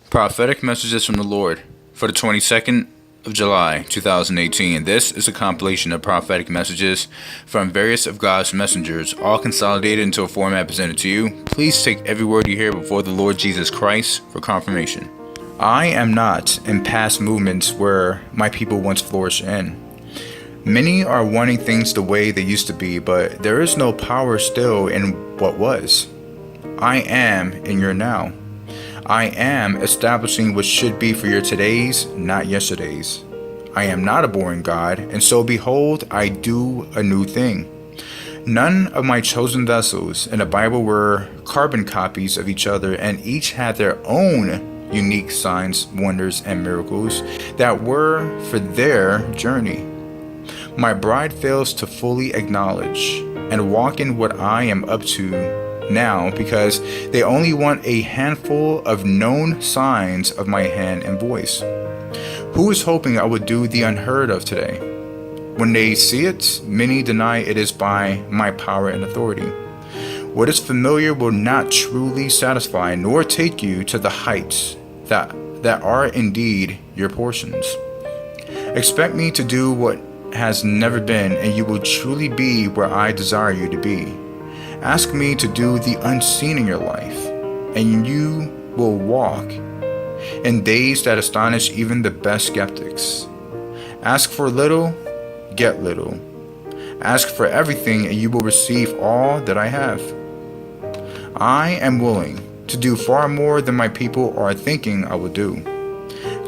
Prophetic messages from the Lord for the 22nd of July, 2018. This is a compilation of prophetic messages from various of God's messengers, all consolidated into a format presented to you. Please take every word you hear before the Lord Jesus Christ for confirmation. I am not in past movements where my people once flourished in. Many are wanting things the way they used to be, but there is no power still in what was. I am in your now. I am establishing what should be for your todays, not yesterdays. I am not a boring God, and so behold, I do a new thing. None of my chosen vessels in the Bible were carbon copies of each other, and each had their own unique signs, wonders, and miracles that were for their journey. My bride fails to fully acknowledge and walk in what I am up to now because they only want a handful of known signs of my hand and voice. Who is hoping I would do the unheard of today? When they see it, many deny it is by my power and authority. What is familiar will not truly satisfy nor take you to the heights that are indeed your portions. Expect me to do what has never been, and you will truly be where I desire you to be. Ask me to do the unseen in your life, and you will walk in days that astonish even the best skeptics. Ask for little, get little. Ask for everything, and you will receive all that I have. I am willing to do far more than my people are thinking I will do.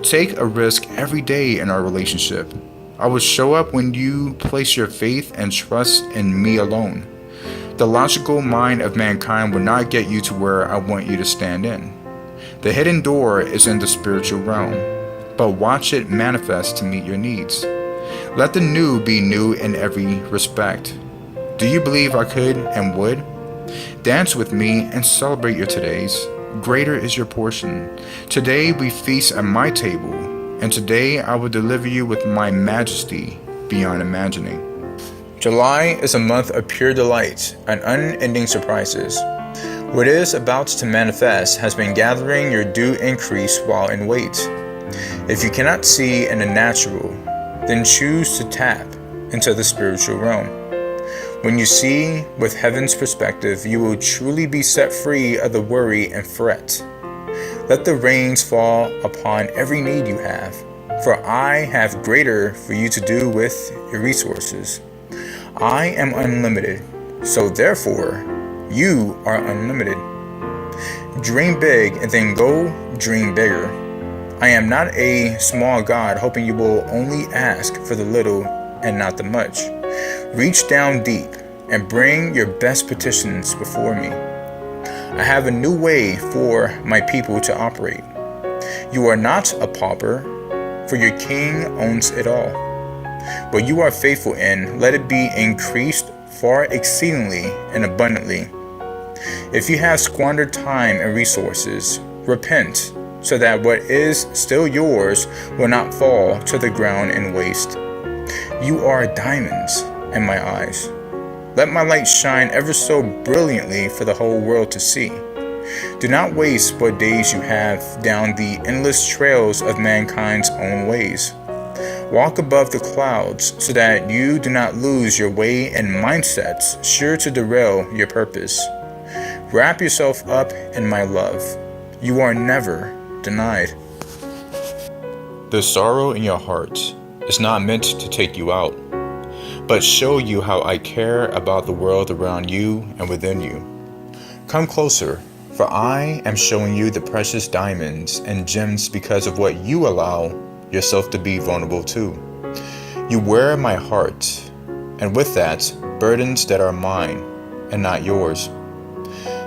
Take a risk every day in our relationship. I will show up when you place your faith and trust in me alone. The logical mind of mankind will not get you to where I want you to stand in. The hidden door is in the spiritual realm, but watch it manifest to meet your needs. Let the new be new in every respect. Do you believe I could and would? Dance with me and celebrate your todays. Greater is your portion. Today we feast at my table, and today I will deliver you with my majesty beyond imagining. July is a month of pure delight and unending surprises. What is about to manifest has been gathering your due increase while in wait. If you cannot see in the natural, then choose to tap into the spiritual realm. When you see with heaven's perspective, you will truly be set free of the worry and fret. Let the rains fall upon every need you have, for I have greater for you to do with your resources. I am unlimited, so therefore, you are unlimited. Dream big and then go dream bigger. I am not a small God hoping you will only ask for the little and not the much. Reach down deep and bring your best petitions before me. I have a new way for my people to operate. You are not a pauper, for your king owns it all. What you are faithful in, let it be increased far exceedingly and abundantly. If you have squandered time and resources, repent, so that what is still yours will not fall to the ground and waste. You are diamonds in my eyes. Let my light shine ever so brilliantly for the whole world to see. Do not waste what days you have down the endless trails of mankind's own ways. Walk above the clouds so that you do not lose your way in mindsets sure to derail your purpose. Wrap yourself up in my love. You are never denied. The sorrow in your heart is not meant to take you out, but show you how I care about the world around you and within you. Come closer, for I am showing you the precious diamonds and gems because of what you allow yourself to be vulnerable to. You wear my heart, and with that, burdens that are mine and not yours.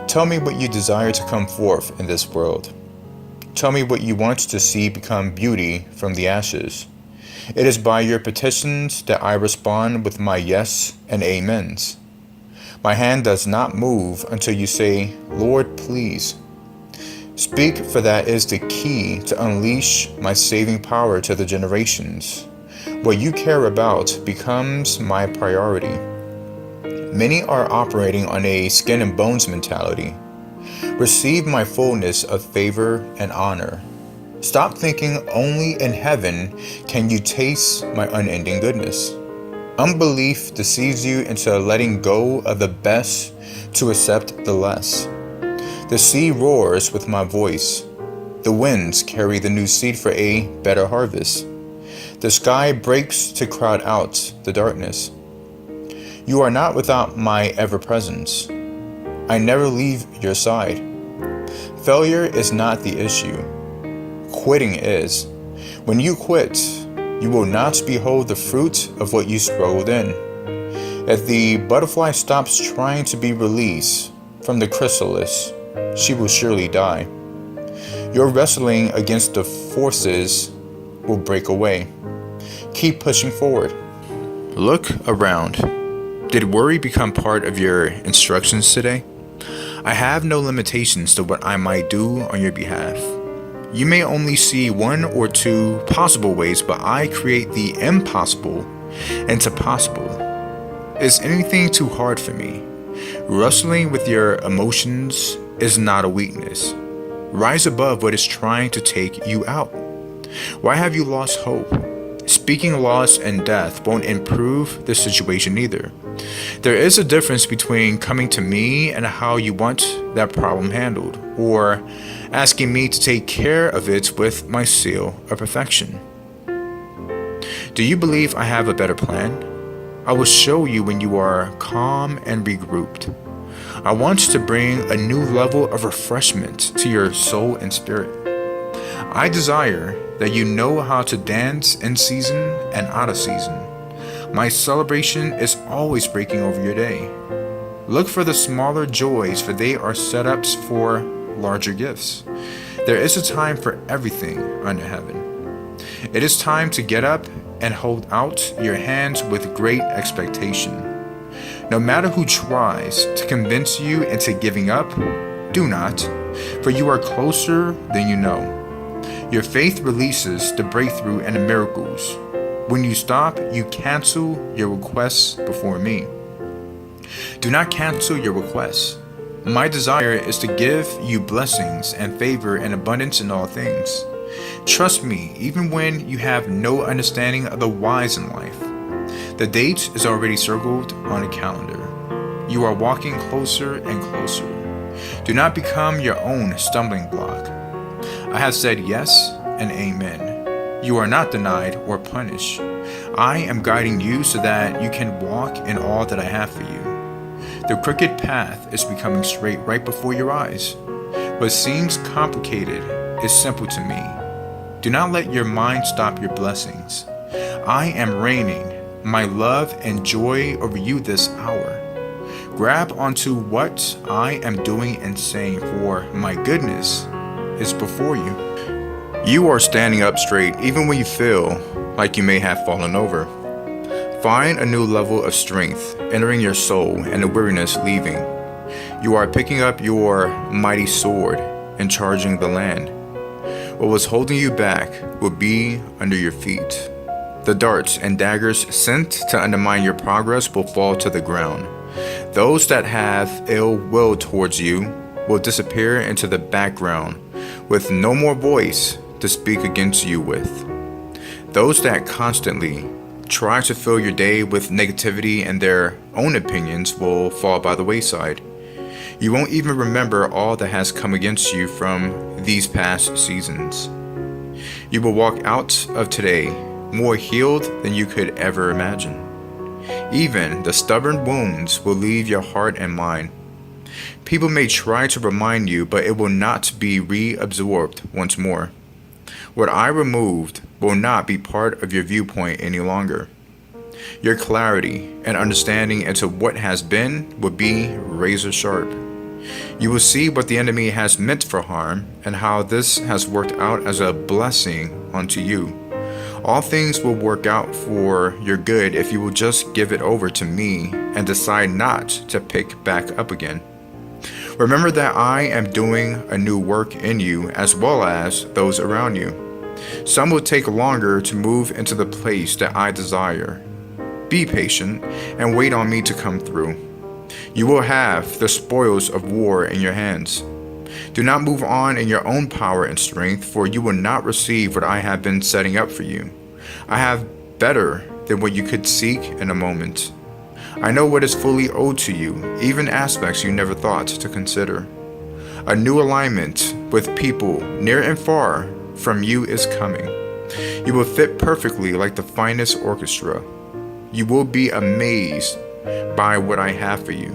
Tell me what you desire to come forth in this world. Tell me what you want to see become beauty from the ashes. It is by your petitions that I respond with my yes and amens. My hand does not move until you say, Lord, please. Speak, for that is the key to unleash my saving power to the generations. What you care about becomes my priority. Many are operating on a skin and bones mentality. Receive my fullness of favor and honor. Stop thinking only in heaven can you taste my unending goodness. Unbelief deceives you into letting go of the best to accept the less. The sea roars with my voice. The winds carry the new seed for a better harvest. The sky breaks to crowd out the darkness. You are not without my ever-presence. I never leave your side. Failure is not the issue. Quitting is. When you quit, you will not behold the fruit of what you struggled in. If the butterfly stops trying to be released from the chrysalis, she will surely die. Your wrestling against the forces will break away. Keep pushing forward. Look around. Did worry become part of your instructions today? I have no limitations to what I might do on your behalf. You may only see one or two possible ways, but I create the impossible into possible. Is anything too hard for me? Wrestling with your emotions is not a weakness. Rise above what is trying to take you out. Why have you lost hope? Speaking loss and death won't improve the situation either. There is a difference between coming to me and how you want that problem handled, or asking me to take care of it with my seal of perfection. Do you believe I have a better plan? I will show you when you are calm and regrouped. I want to bring a new level of refreshment to your soul and spirit. I desire that you know how to dance in season and out of season. My celebration is always breaking over your day. Look for the smaller joys, for they are setups for larger gifts. There is a time for everything under heaven. It is time to get up and hold out your hands with great expectation. No matter who tries to convince you into giving up, do not, for you are closer than you know. Your faith releases the breakthrough and the miracles. When you stop, you cancel your requests before me. Do not cancel your requests. My desire is to give you blessings and favor and abundance in all things. Trust me, even when you have no understanding of the whys in life. The date is already circled on a calendar. You are walking closer and closer. Do not become your own stumbling block. I have said yes and amen. You are not denied or punished. I am guiding you so that you can walk in all that I have for you. The crooked path is becoming straight right before your eyes. What seems complicated is simple to me. Do not let your mind stop your blessings. I am raining my love and joy over you this hour. Grab onto what I am doing and saying, for my goodness is before you. You are standing up straight even when you feel like you may have fallen over. Find a new level of strength entering your soul and the weariness leaving. You are picking up your mighty sword and charging the land. What was holding you back will be under your feet. The darts and daggers sent to undermine your progress will fall to the ground. Those that have ill will towards you will disappear into the background with no more voice to speak against you with. Those that constantly try to fill your day with negativity and their own opinions will fall by the wayside. You won't even remember all that has come against you from these past seasons. You will walk out of today more healed than you could ever imagine. Even the stubborn wounds will leave your heart and mind. People may try to remind you, but it will not be reabsorbed once more. What I removed will not be part of your viewpoint any longer. Your clarity and understanding into what has been will be razor sharp. You will see what the enemy has meant for harm and how this has worked out as a blessing unto you. All things will work out for your good if you will just give it over to me and decide not to pick back up again. Remember that I am doing a new work in you as well as those around you. Some will take longer to move into the place that I desire. Be patient and wait on me to come through. You will have the spoils of war in your hands. Do not move on in your own power and strength, for you will not receive what I have been setting up for you. I have better than what you could seek in a moment. I know what is fully owed to you, even aspects you never thought to consider. A new alignment with people near and far from you is coming. You will fit perfectly like the finest orchestra. You will be amazed by what I have for you.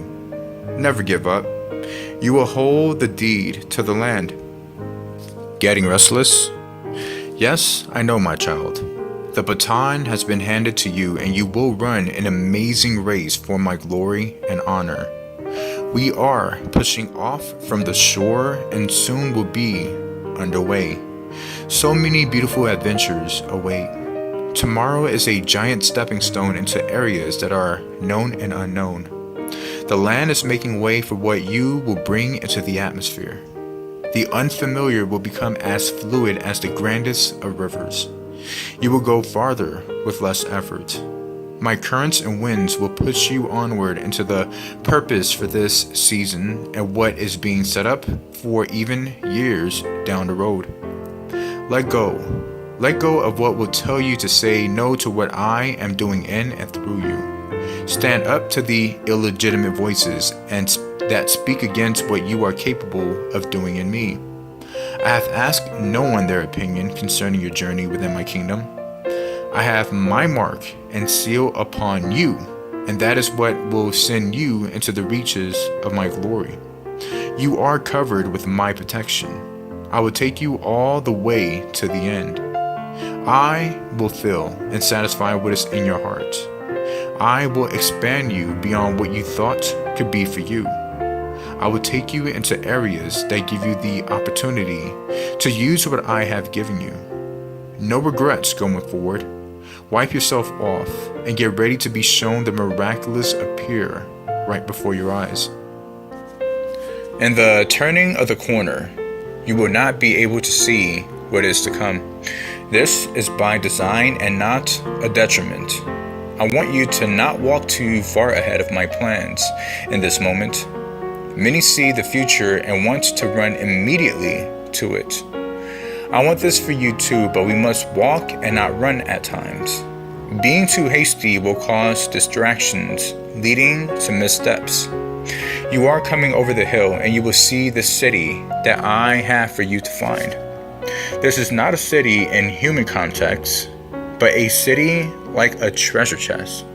Never give up. You will hold the deed to the land. Getting restless? Yes, I know, my child. The baton has been handed to you, and you will run an amazing race for my glory and honor. We are pushing off from the shore and soon will be underway. So many beautiful adventures await. Tomorrow is a giant stepping stone into areas that are known and unknown. The land is making way for what you will bring into the atmosphere. The unfamiliar will become as fluid as the grandest of rivers. You will go farther with less effort. My currents and winds will push you onward into the purpose for this season and what is being set up for even years down the road. Let go. Let go of what will tell you to say no to what I am doing in and through you. Stand up to the illegitimate voices that speak against what you are capable of doing in me. I have asked no one their opinion concerning your journey within my kingdom. I have my mark and seal upon you, and that is what will send you into the reaches of my glory. You are covered with my protection. I will take you all the way to the end. I will fill and satisfy what is in your heart. I will expand you beyond what you thought could be for you. I will take you into areas that give you the opportunity to use what I have given you. No regrets going forward. Wipe yourself off and get ready to be shown the miraculous appear right before your eyes. In the turning of the corner, you will not be able to see what is to come. This is by design and not a detriment. I want you to not walk too far ahead of my plans in this moment. Many see the future and want to run immediately to it. I want this for you too, but we must walk and not run at times. Being too hasty will cause distractions, leading to missteps. You are coming over the hill and you will see the city that I have for you to find. This is not a city in human context, but a city like a treasure chest.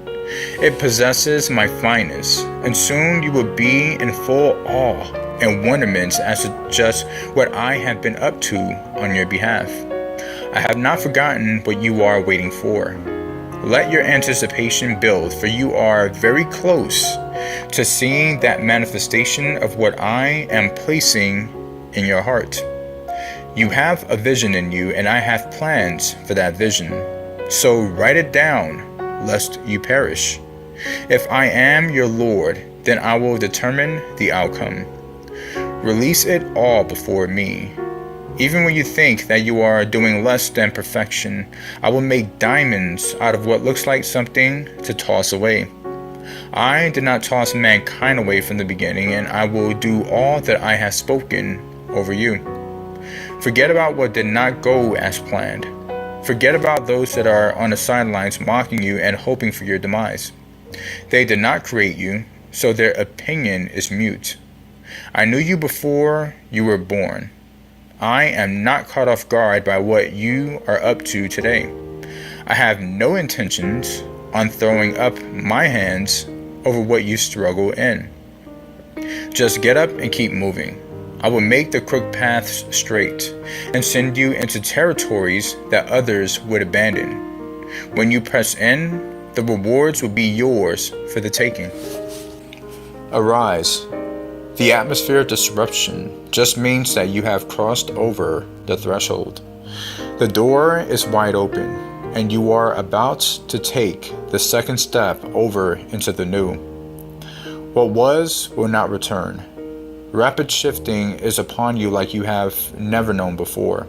It possesses my finest, and soon you will be in full awe and wonderment as to just what I have been up to on your behalf. I have not forgotten what you are waiting for. Let your anticipation build, for you are very close to seeing that manifestation of what I am placing in your heart. You have a vision in you, and I have plans for that vision. So write it down, lest you perish. If I am your Lord, then I will determine the outcome. Release it all before me. Even when you think that you are doing less than perfection, I will make diamonds out of what looks like something to toss away. I did not toss mankind away from the beginning, and I will do all that I have spoken over you. Forget about what did not go as planned. Forget about those that are on the sidelines mocking you and hoping for your demise. They did not create you, so their opinion is mute. I knew you before you were born. I am not caught off guard by what you are up to today. I have no intentions on throwing up my hands over what you struggle in. Just get up and keep moving. I will make the crooked paths straight and send you into territories that others would abandon. When you press in, the rewards will be yours for the taking. Arise. The atmosphere of disruption just means that you have crossed over the threshold. The door is wide open, and you are about to take the second step over into the new. What was will not return. Rapid shifting is upon you like you have never known before.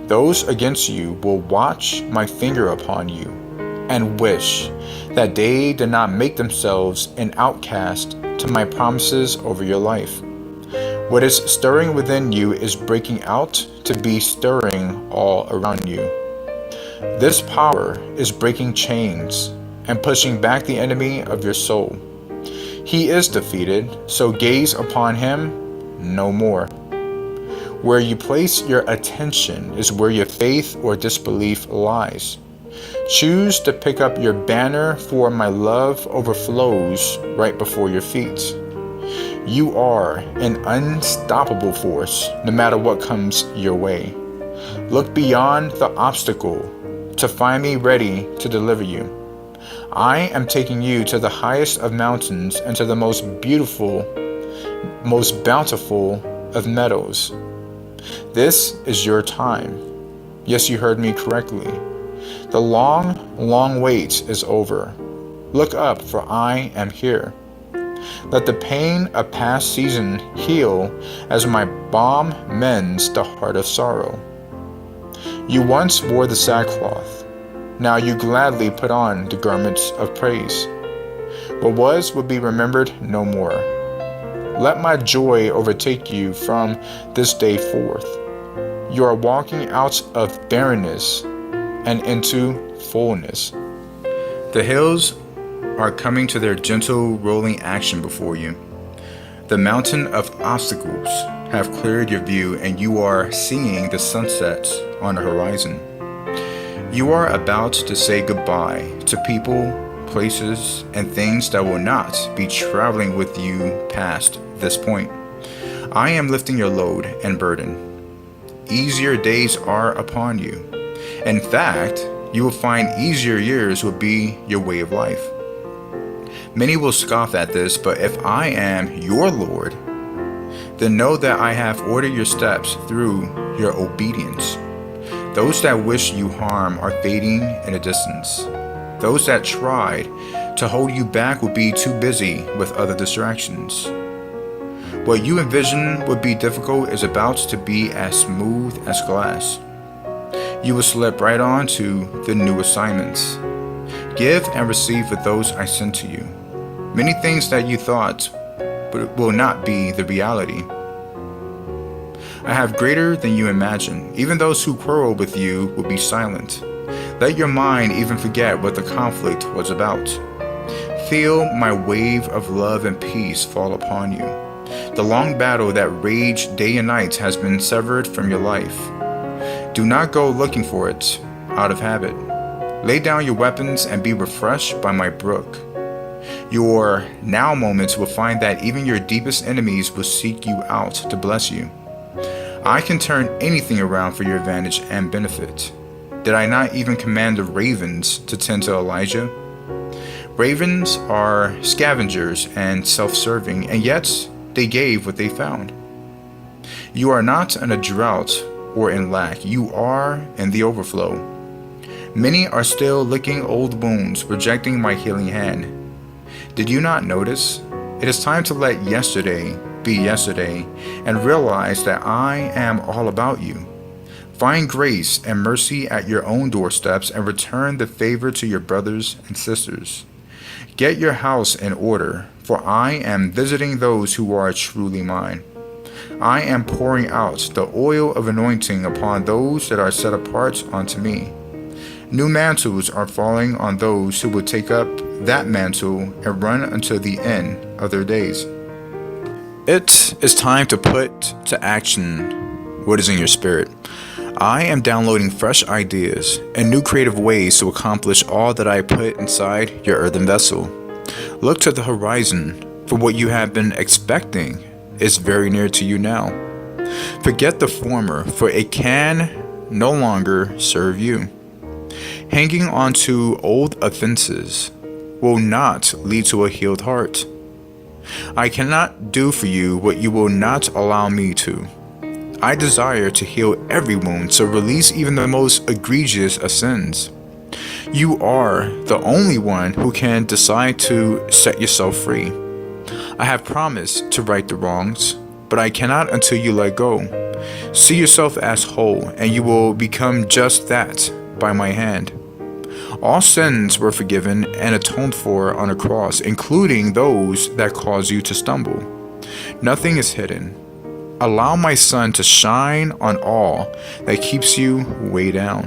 Those against you will watch my finger upon you and wish that they did not make themselves an outcast to my promises over your life. What is stirring within you is breaking out to be stirring all around you. This power is breaking chains and pushing back the enemy of your soul. He is defeated, so gaze upon him no more. Where you place your attention is where your faith or disbelief lies. Choose to pick up your banner, for my love overflows right before your feet. You are an unstoppable force, no matter what comes your way. Look beyond the obstacle to find me ready to deliver you. I am taking you to the highest of mountains and to the most beautiful, most bountiful of meadows. This is your time. Yes, you heard me correctly. The long wait is over. Look up, for I am here. Let the pain of past season heal as my balm mends the heart of sorrow. You once wore the sackcloth. Now you gladly put on the garments of praise. What was will be remembered no more. Let my joy overtake you from this day forth. You are walking out of barrenness and into fullness. The hills are coming to their gentle rolling action before you. The mountain of obstacles have cleared your view, and you are seeing the sunsets on the horizon. You are about to say goodbye to people, places, and things that will not be traveling with you past this point. I am lifting your load and burden. Easier days are upon you. In fact, you will find easier years will be your way of life. Many will scoff at this, but if I am your Lord, then know that I have ordered your steps through your obedience. Those that wish you harm are fading in the distance. Those that tried to hold you back will be too busy with other distractions. What you envision would be difficult is about to be as smooth as glass. You will slip right on to the new assignments. Give and receive with those I send to you. Many things that you thought but will not be the reality. I have greater than you imagine. Even those who quarrel with you will be silent. Let your mind even forget what the conflict was about. Feel my wave of love and peace fall upon you. The long battle that raged day and night has been severed from your life. Do not go looking for it out of habit. Lay down your weapons and be refreshed by my brook. Your now moments will find that even your deepest enemies will seek you out to bless you. I can turn anything around for your advantage and benefit. Did I not even command the ravens to tend to Elijah? Ravens are scavengers and self-serving, and yet they gave what they found. You are not in a drought or in lack. You are in the overflow. Many are still licking old wounds, rejecting my healing hand. Did you not notice? It is time to let yesterday be yesterday and realize that I am all about you. Find grace and mercy at your own doorsteps and return the favor to your brothers and sisters. Get your house in order, for I am visiting those who are truly mine. I am pouring out the oil of anointing upon those that are set apart unto me. New mantles are falling on those who will take up that mantle and run until the end of their days. It is time to put to action what is in your spirit. I am downloading fresh ideas and new creative ways to accomplish all that I put inside your earthen vessel. Look to the horizon, for what you have been expecting is very near to you now. Forget the former, for it can no longer serve you. Hanging on to old offenses will not lead to a healed heart. I cannot do for you what you will not allow me to. I desire to heal every wound, so release even the most egregious of sins. You are the only one who can decide to set yourself free. I have promised to right the wrongs, but I cannot until you let go. See yourself as whole, and you will become just that by my hand. All sins were forgiven and atoned for on a cross, including those that cause you to stumble. Nothing is hidden. allow my sun to shine on all that keeps you way down.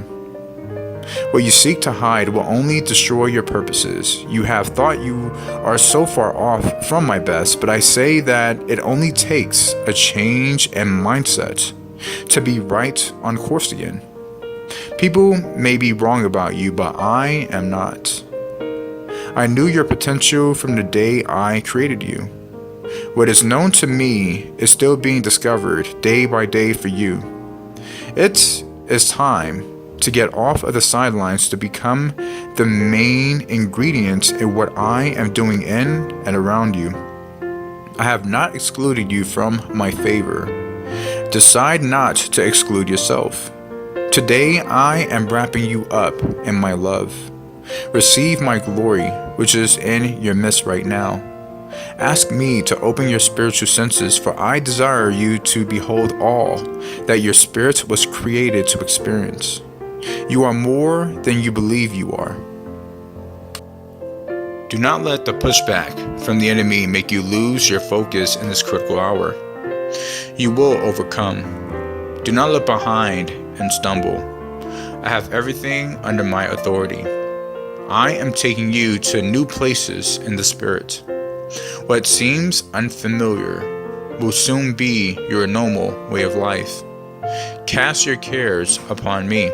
What you seek to hide will only destroy your purposes. You have thought you are so far off from my best, but I say that it only takes a change in mindset to be right on course again. People may be wrong about you, but I am not. I knew your potential from the day I created you. What is known to me is still being discovered day by day for you. It is time to get off of the sidelines to become the main ingredient in what I am doing in and around you. I have not excluded you from my favor. Decide not to exclude yourself. Today I am wrapping you up in my love. Receive my glory, which is in your midst right now. Ask me to open your spiritual senses, for I desire you to behold all that your spirit was created to experience. You are more than you believe you are. Do not let the pushback from the enemy make you lose your focus in this critical hour. You will overcome. Do not look behind and stumble. I have everything under my authority. I am taking you to new places in the spirit. What seems unfamiliar will soon be your normal way of life. Cast your cares upon me.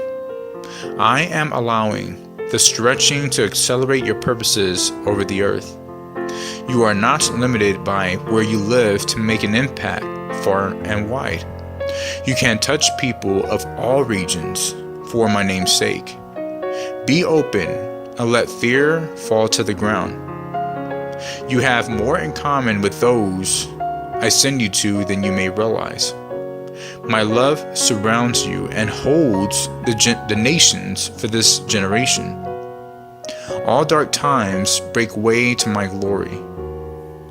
I am allowing the stretching to accelerate your purposes over the earth. You are not limited by where you live to make an impact far and wide. You can touch people of all regions for my name's sake. Be open and let fear fall to the ground. You have more in common with those I send you to than you may realize. My love surrounds you and holds the nations for this generation. All dark times break way to my glory.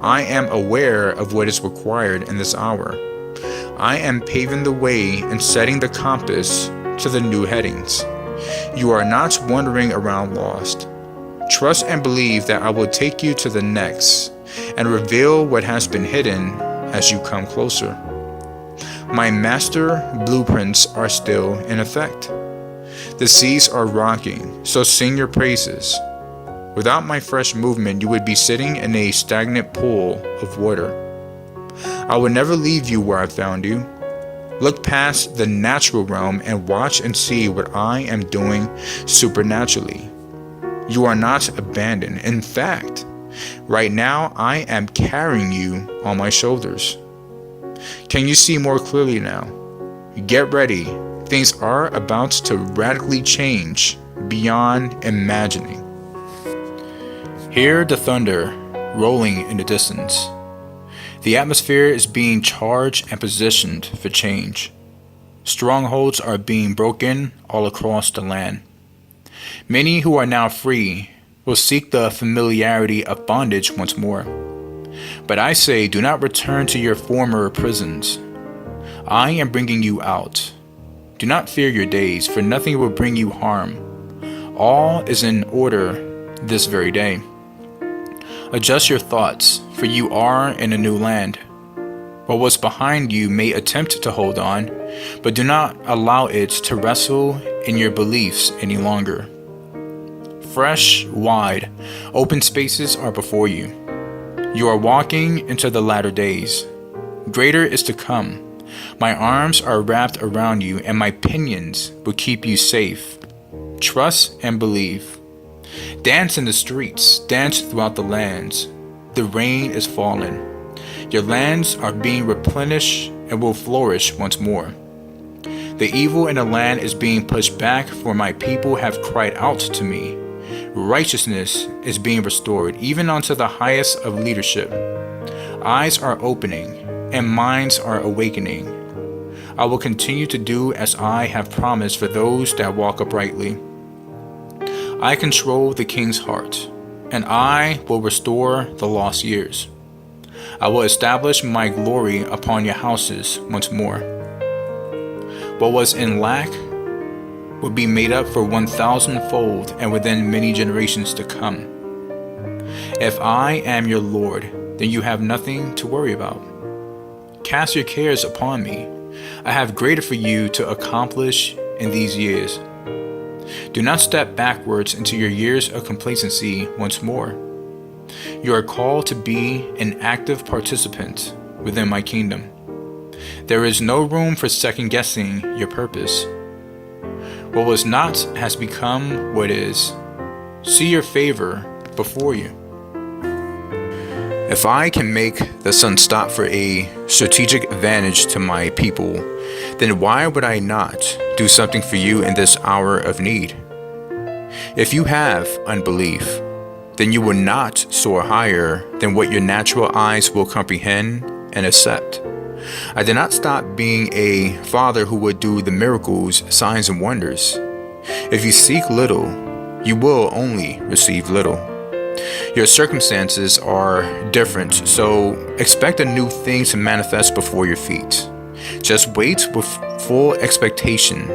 I am aware of what is required in this hour. I am paving the way and setting the compass to the new headings. You are not wandering around lost. Trust and believe that I will take you to the next and reveal what has been hidden as you come closer. My master blueprints are still in effect. The seas are rocking, so sing your praises. Without my fresh movement, you would be sitting in a stagnant pool of water. I will never leave you where I found you. Look past the natural realm and watch and see what I am doing supernaturally. You are not abandoned. In fact, right now I am carrying you on my shoulders. Can you see more clearly now? Get ready. Things are about to radically change beyond imagining. Hear the thunder rolling in the distance. The atmosphere is being charged and positioned for change. Strongholds are being broken all across the land. Many who are now free will seek the familiarity of bondage once more. But I say, do not return to your former prisons. I am bringing you out. Do not fear your days, for nothing will bring you harm. All is in order this very day. Adjust your thoughts, for you are in a new land. What was behind you may attempt to hold on, but do not allow it to wrestle in your beliefs any longer. Fresh, wide, open spaces are before you. You are walking into the latter days. Greater is to come. My arms are wrapped around you, and my pinions will keep you safe. Trust and believe. Dance in the streets, dance throughout the lands. The rain is falling. Your lands are being replenished and will flourish once more. The evil in the land is being pushed back, for my people have cried out to me. Righteousness is being restored, even unto the highest of leadership. Eyes are opening, and minds are awakening. I will continue to do as I have promised for those that walk uprightly. I control the king's heart, and I will restore the lost years. I will establish my glory upon your houses once more. What was in lack will be made up for 1,000-fold and within many generations to come. If I am your Lord, then you have nothing to worry about. cast your cares upon me. I have greater for you to accomplish in these years. Do not step backwards into your years of complacency once more. You are called to be an active participant within my kingdom. There is no room for second-guessing your purpose. What was not has become what is. See your favor before you. If I can make the sun stop for a strategic advantage to my people, then why would I not do something for you in this hour of need? If you have unbelief, then you will not soar higher than what your natural eyes will comprehend and accept. I did not stop being a father who would do the miracles, signs, and wonders. If you seek little, you will only receive little. Your circumstances are different, so expect a new thing to manifest before your feet. Just wait with full expectation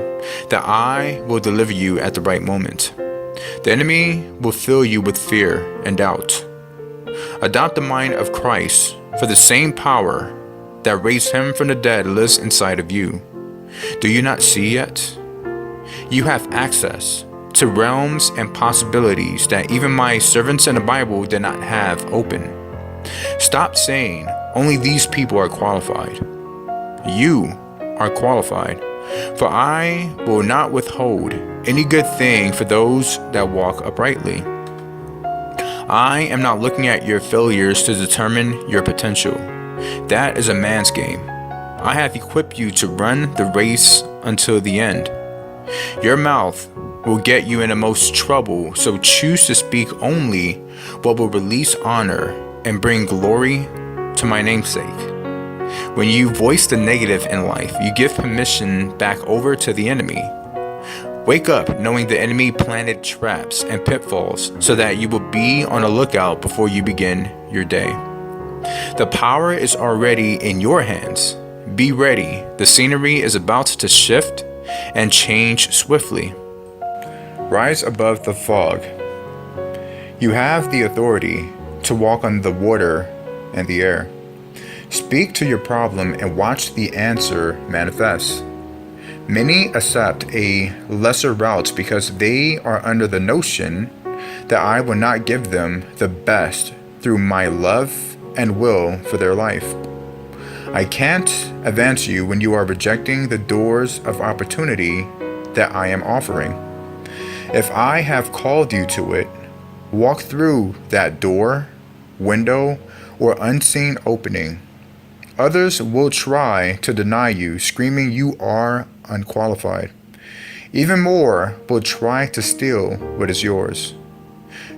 that I will deliver you at the right moment. The enemy will fill you with fear and doubt. Adopt the mind of Christ, for the same power that raised him from the dead lives inside of you. Do you not see yet? You have access to realms and possibilities that even my servants in the Bible did not have open. Stop saying only these people are qualified. You are qualified, for I will not withhold any good thing for those that walk uprightly. I am not looking at your failures to determine your potential. That is a man's game. I have equipped you to run the race until the end. Your mouth will get you in the most trouble, so choose to speak only what will release honor and bring glory to my namesake. When you voice the negative in life, you give permission back over to the enemy. Wake up knowing the enemy planted traps and pitfalls so that you will be on the lookout before you begin your day. The power is already in your hands. Be ready. The scenery is about to shift and change swiftly. Rise above the fog. You have the authority to walk on the water and the air. Speak to your problem and watch the answer manifest. Many accept a lesser route because they are under the notion that I will not give them the best through my love and will for their life. I can't advance you when you are rejecting the doors of opportunity that I am offering. If I have called you to it, walk through that door, window, or unseen opening. Others will try to deny you, screaming you are unqualified. Even more will try to steal what is yours.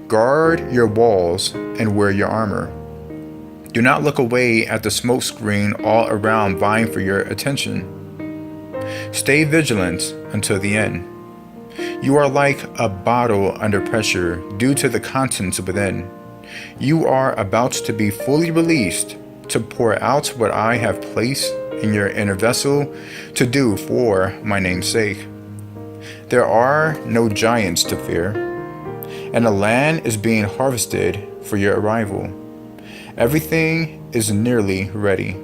Guard your walls and wear your armor. Do not look away at the smoke screen all around vying for your attention. Stay vigilant until the end. You are like a bottle under pressure due to the contents within. You are about to be fully released to pour out what I have placed in your inner vessel to do for my name's sake. There are no giants to fear, and the land is being harvested for your arrival. Everything is nearly ready.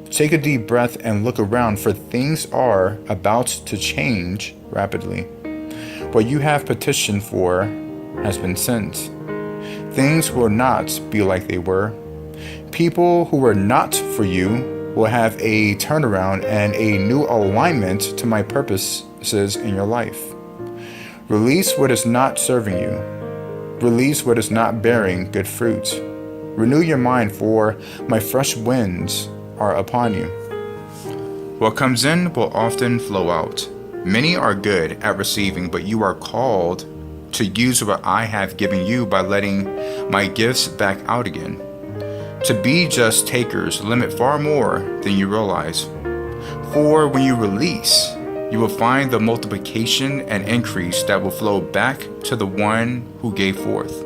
Take a deep breath and look around, for things are about to change rapidly. What you have petitioned for has been sent. Things will not be like they were. People who were not for you will have a turnaround and a new alignment to my purposes in your life. Release what is not serving you. Release what is not bearing good fruit. Renew your mind, for my fresh winds are upon you. What comes in will often flow out. Many are good at receiving, but you are called to use what I have given you by letting my gifts back out again. To be just takers limit far more than you realize. For when you release, you will find the multiplication and increase that will flow back to the one who gave forth.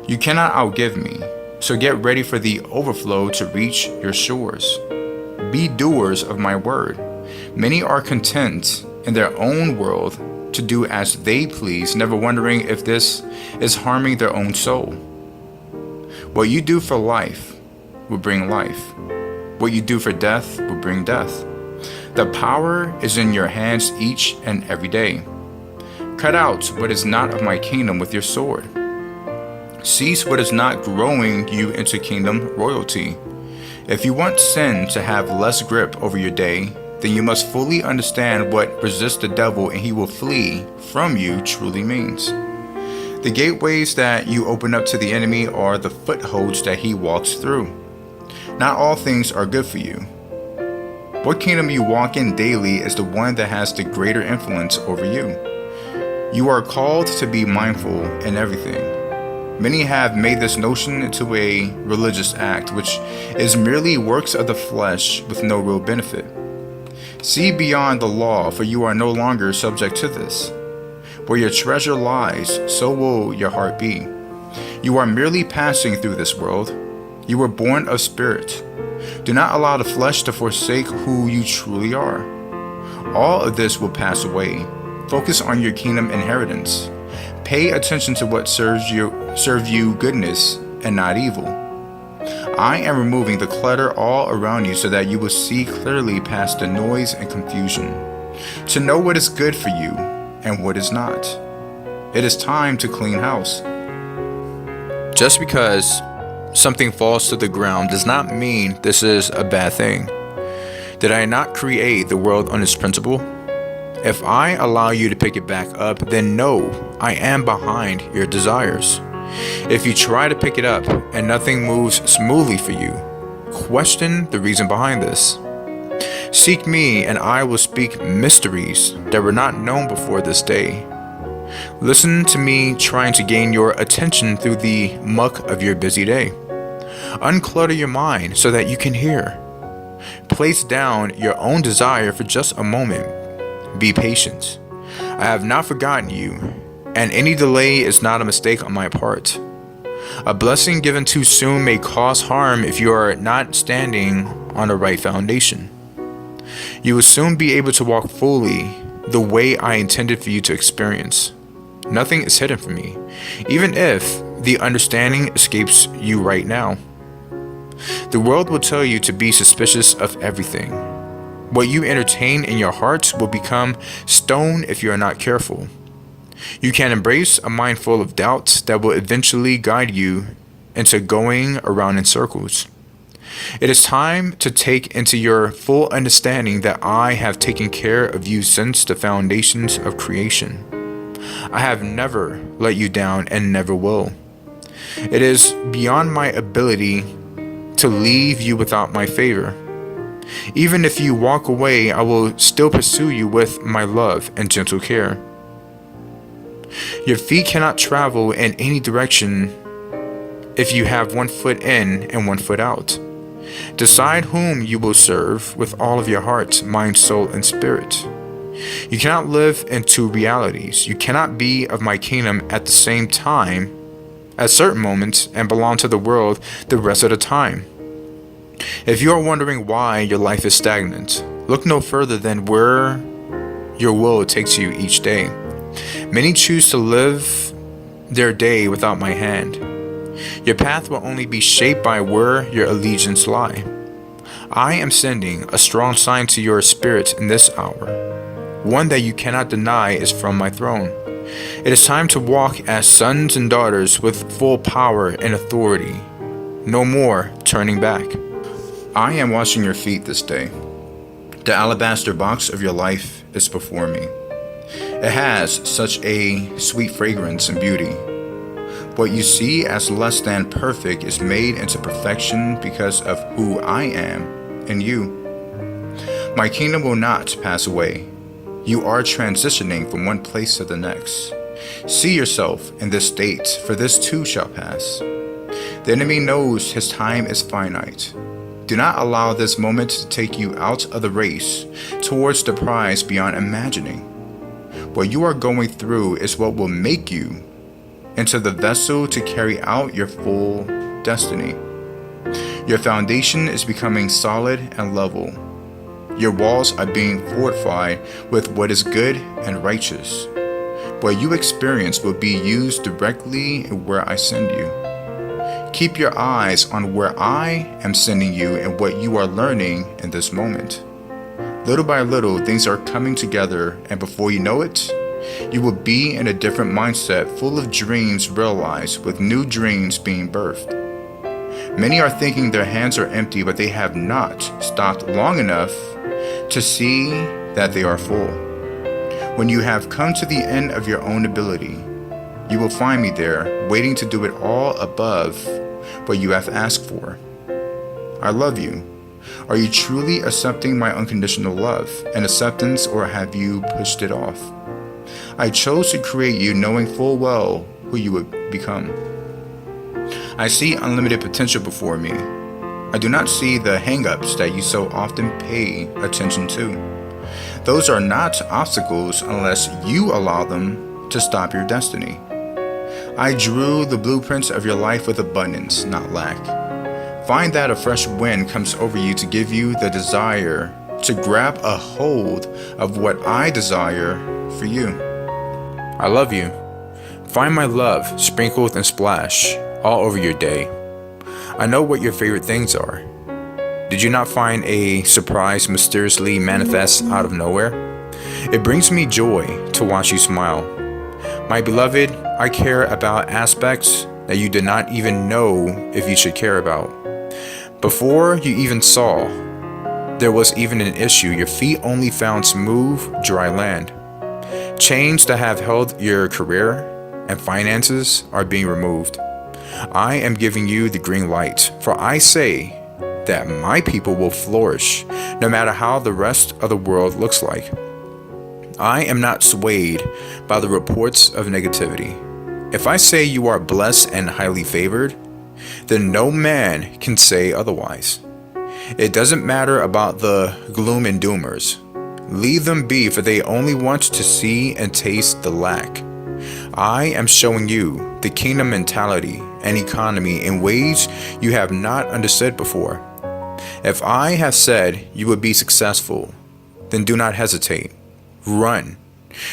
You cannot outgive me, so get ready for the overflow to reach your shores. Be doers of my word. Many are content in their own world to do as they please, never wondering if this is harming their own soul. What you do for life will bring life. What you do for death will bring death. The power is in your hands each and every day. Cut out what is not of my kingdom with your sword. Cease what is not growing you into kingdom royalty. If you want sin to have less grip over your day, then you must fully understand what resist the devil and he will flee from you truly means. The gateways that you open up to the enemy are the footholds that he walks through. Not all things are good for you. What kingdom you walk in daily is the one that has the greater influence over you. You are called to be mindful in everything. Many have made this notion into a religious act, which is merely works of the flesh with no real benefit. See beyond the law, for you are no longer subject to this. Where your treasure lies, so will your heart be. You are merely passing through this world. You were born of spirit. Do not allow the flesh to forsake who you truly are. All of this will pass away. Focus on your kingdom inheritance. Pay attention to what serves you goodness and not evil. I am removing the clutter all around you so that you will see clearly past the noise and confusion, to know what is good for you and what is not. It is time to clean house. Just because something falls to the ground does not mean this is a bad thing. Did I not create the world on its principle? If I allow you to pick it back up, then know I am behind your desires. If you try to pick it up and nothing moves smoothly for you, question the reason behind this. Seek me and I will speak mysteries that were not known before this day. Listen to me trying to gain your attention through the muck of your busy day. Unclutter your mind so that you can hear. Place down your own desire for just a moment. Be patient. I have not forgotten you, and any delay is not a mistake on my part. A blessing given too soon may cause harm if you are not standing on the right foundation. You will soon be able to walk fully the way I intended for you to experience. Nothing is hidden from me, even if the understanding escapes you right now. The world will tell you to be suspicious of everything. What you entertain in your hearts will become stone if you are not careful. You can embrace a mind full of doubts that will eventually guide you into going around in circles. It is time to take into your full understanding that I have taken care of you since the foundations of creation. I have never let you down and never will. It is beyond my ability to leave you without my favor. Even if you walk away, I will still pursue you with my love and gentle care. Your feet cannot travel in any direction if you have one foot in and one foot out. Decide whom you will serve with all of your heart, mind, soul, and spirit. You cannot live in two realities. You cannot be of my kingdom at the same time at certain moments and belong to the world the rest of the time. If you are wondering why your life is stagnant, look no further than where your will takes you each day. Many choose to live their day without my hand. Your path will only be shaped by where your allegiance lie. I am sending a strong sign to your spirit in this hour, one that you cannot deny is from my throne. It is time to walk as sons and daughters with full power and authority. No more turning back. I am washing your feet this day. The alabaster box of your life is before me. It has such a sweet fragrance and beauty. What you see as less than perfect is made into perfection because of who I am in you. My kingdom will not pass away. You are transitioning from one place to the next. See yourself in this state, for this too shall pass. The enemy knows his time is finite. Do not allow this moment to take you out of the race towards the prize beyond imagining. What you are going through is what will make you into the vessel to carry out your full destiny. Your foundation is becoming solid and level. Your walls are being fortified with what is good and righteous. What you experience will be used directly where I send you. Keep your eyes on where I am sending you and what you are learning in this moment. Little by little, things are coming together, and before you know it, you will be in a different mindset, full of dreams realized, with new dreams being birthed. Many are thinking their hands are empty, but they have not stopped long enough to see that they are full. When you have come to the end of your own ability, you will find me there, waiting to do it all above what you have asked for. I love you. Are you truly accepting my unconditional love and acceptance, or have you pushed it off? I chose to create you knowing full well who you would become. I see unlimited potential before me. I do not see the hang-ups that you so often pay attention to. Those are not obstacles unless you allow them to stop your destiny. I drew the blueprints of your life with abundance, not lack. Find that a fresh wind comes over you to give you the desire to grab a hold of what I desire for you. I love you. Find my love sprinkled and splashed all over your day. I know what your favorite things are. Did you not find a surprise mysteriously manifest out of nowhere? It brings me joy to watch you smile. My beloved, I care about aspects that you did not even know if you should care about. Before you even saw there was even an issue, your feet only found smooth, dry land. Chains that have held your career and finances are being removed. I am giving you the green light, for I say that my people will flourish no matter how the rest of the world looks like. I am not swayed by the reports of negativity. If I say you are blessed and highly favored, then no man can say otherwise. It doesn't matter about the gloom and doomers. Leave them be, for they only want to see and taste the lack. I am showing you the kingdom mentality and economy in ways you have not understood before. If I have said you would be successful, then do not hesitate. Run.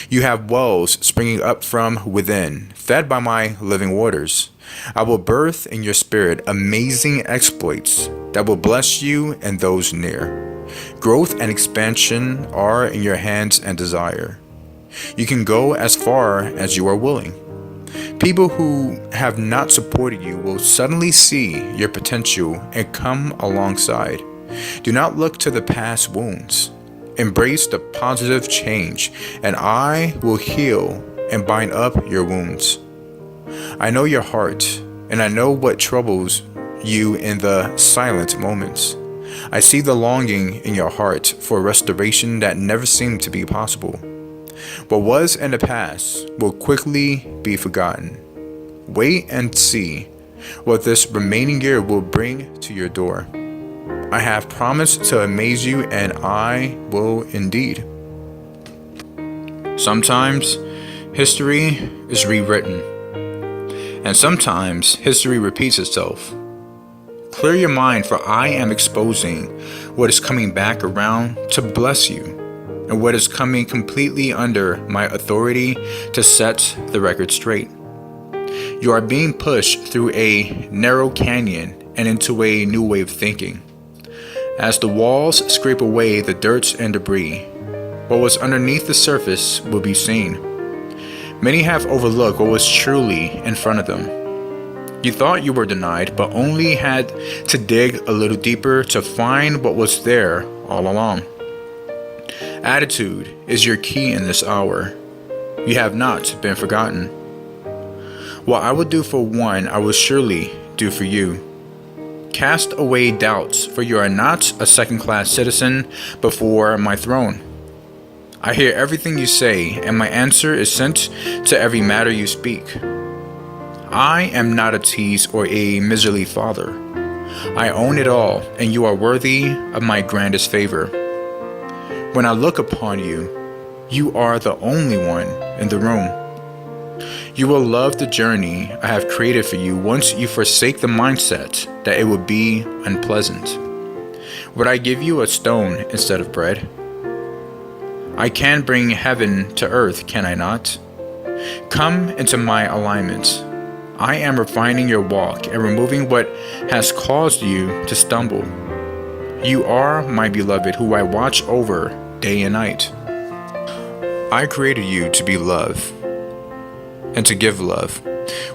You have wells springing up from within, fed by my living waters. I will birth in your spirit amazing exploits that will bless you and those near. Growth and expansion are in your hands and desire. You can go as far as you are willing. People who have not supported you will suddenly see your potential and come alongside. Do not look to the past wounds. Embrace the positive change, and I will heal and bind up your wounds. I know your heart, and I know what troubles you in the silent moments. I see the longing in your heart for restoration that never seemed to be possible. What was in the past will quickly be forgotten. Wait and see what this remaining year will bring to your door. I have promised to amaze you, and I will indeed. Sometimes history is rewritten, and sometimes history repeats itself. Clear your mind, for I am exposing what is coming back around to bless you, and what is coming completely under my authority to set the record straight. You are being pushed through a narrow canyon and into a new way of thinking. As the walls scrape away the dirt and debris, what was underneath the surface will be seen. Many have overlooked what was truly in front of them. You thought you were denied, but only had to dig a little deeper to find what was there all along. Attitude is your key in this hour. You have not been forgotten. What I will do for one, I will surely do for you. Cast away doubts, for you are not a second-class citizen before my throne. I hear everything you say, and my answer is sent to every matter you speak. I am not a tease or a miserly father. I own it all, and you are worthy of my grandest favor. When I look upon you, you are the only one in the room. You will love the journey I have created for you once you forsake the mindset that it will be unpleasant. Would I give you a stone instead of bread? I can bring heaven to earth, can I not? Come into my alignment. I am refining your walk and removing what has caused you to stumble. You are my beloved, who I watch over day and night. I created you to be love and to give love.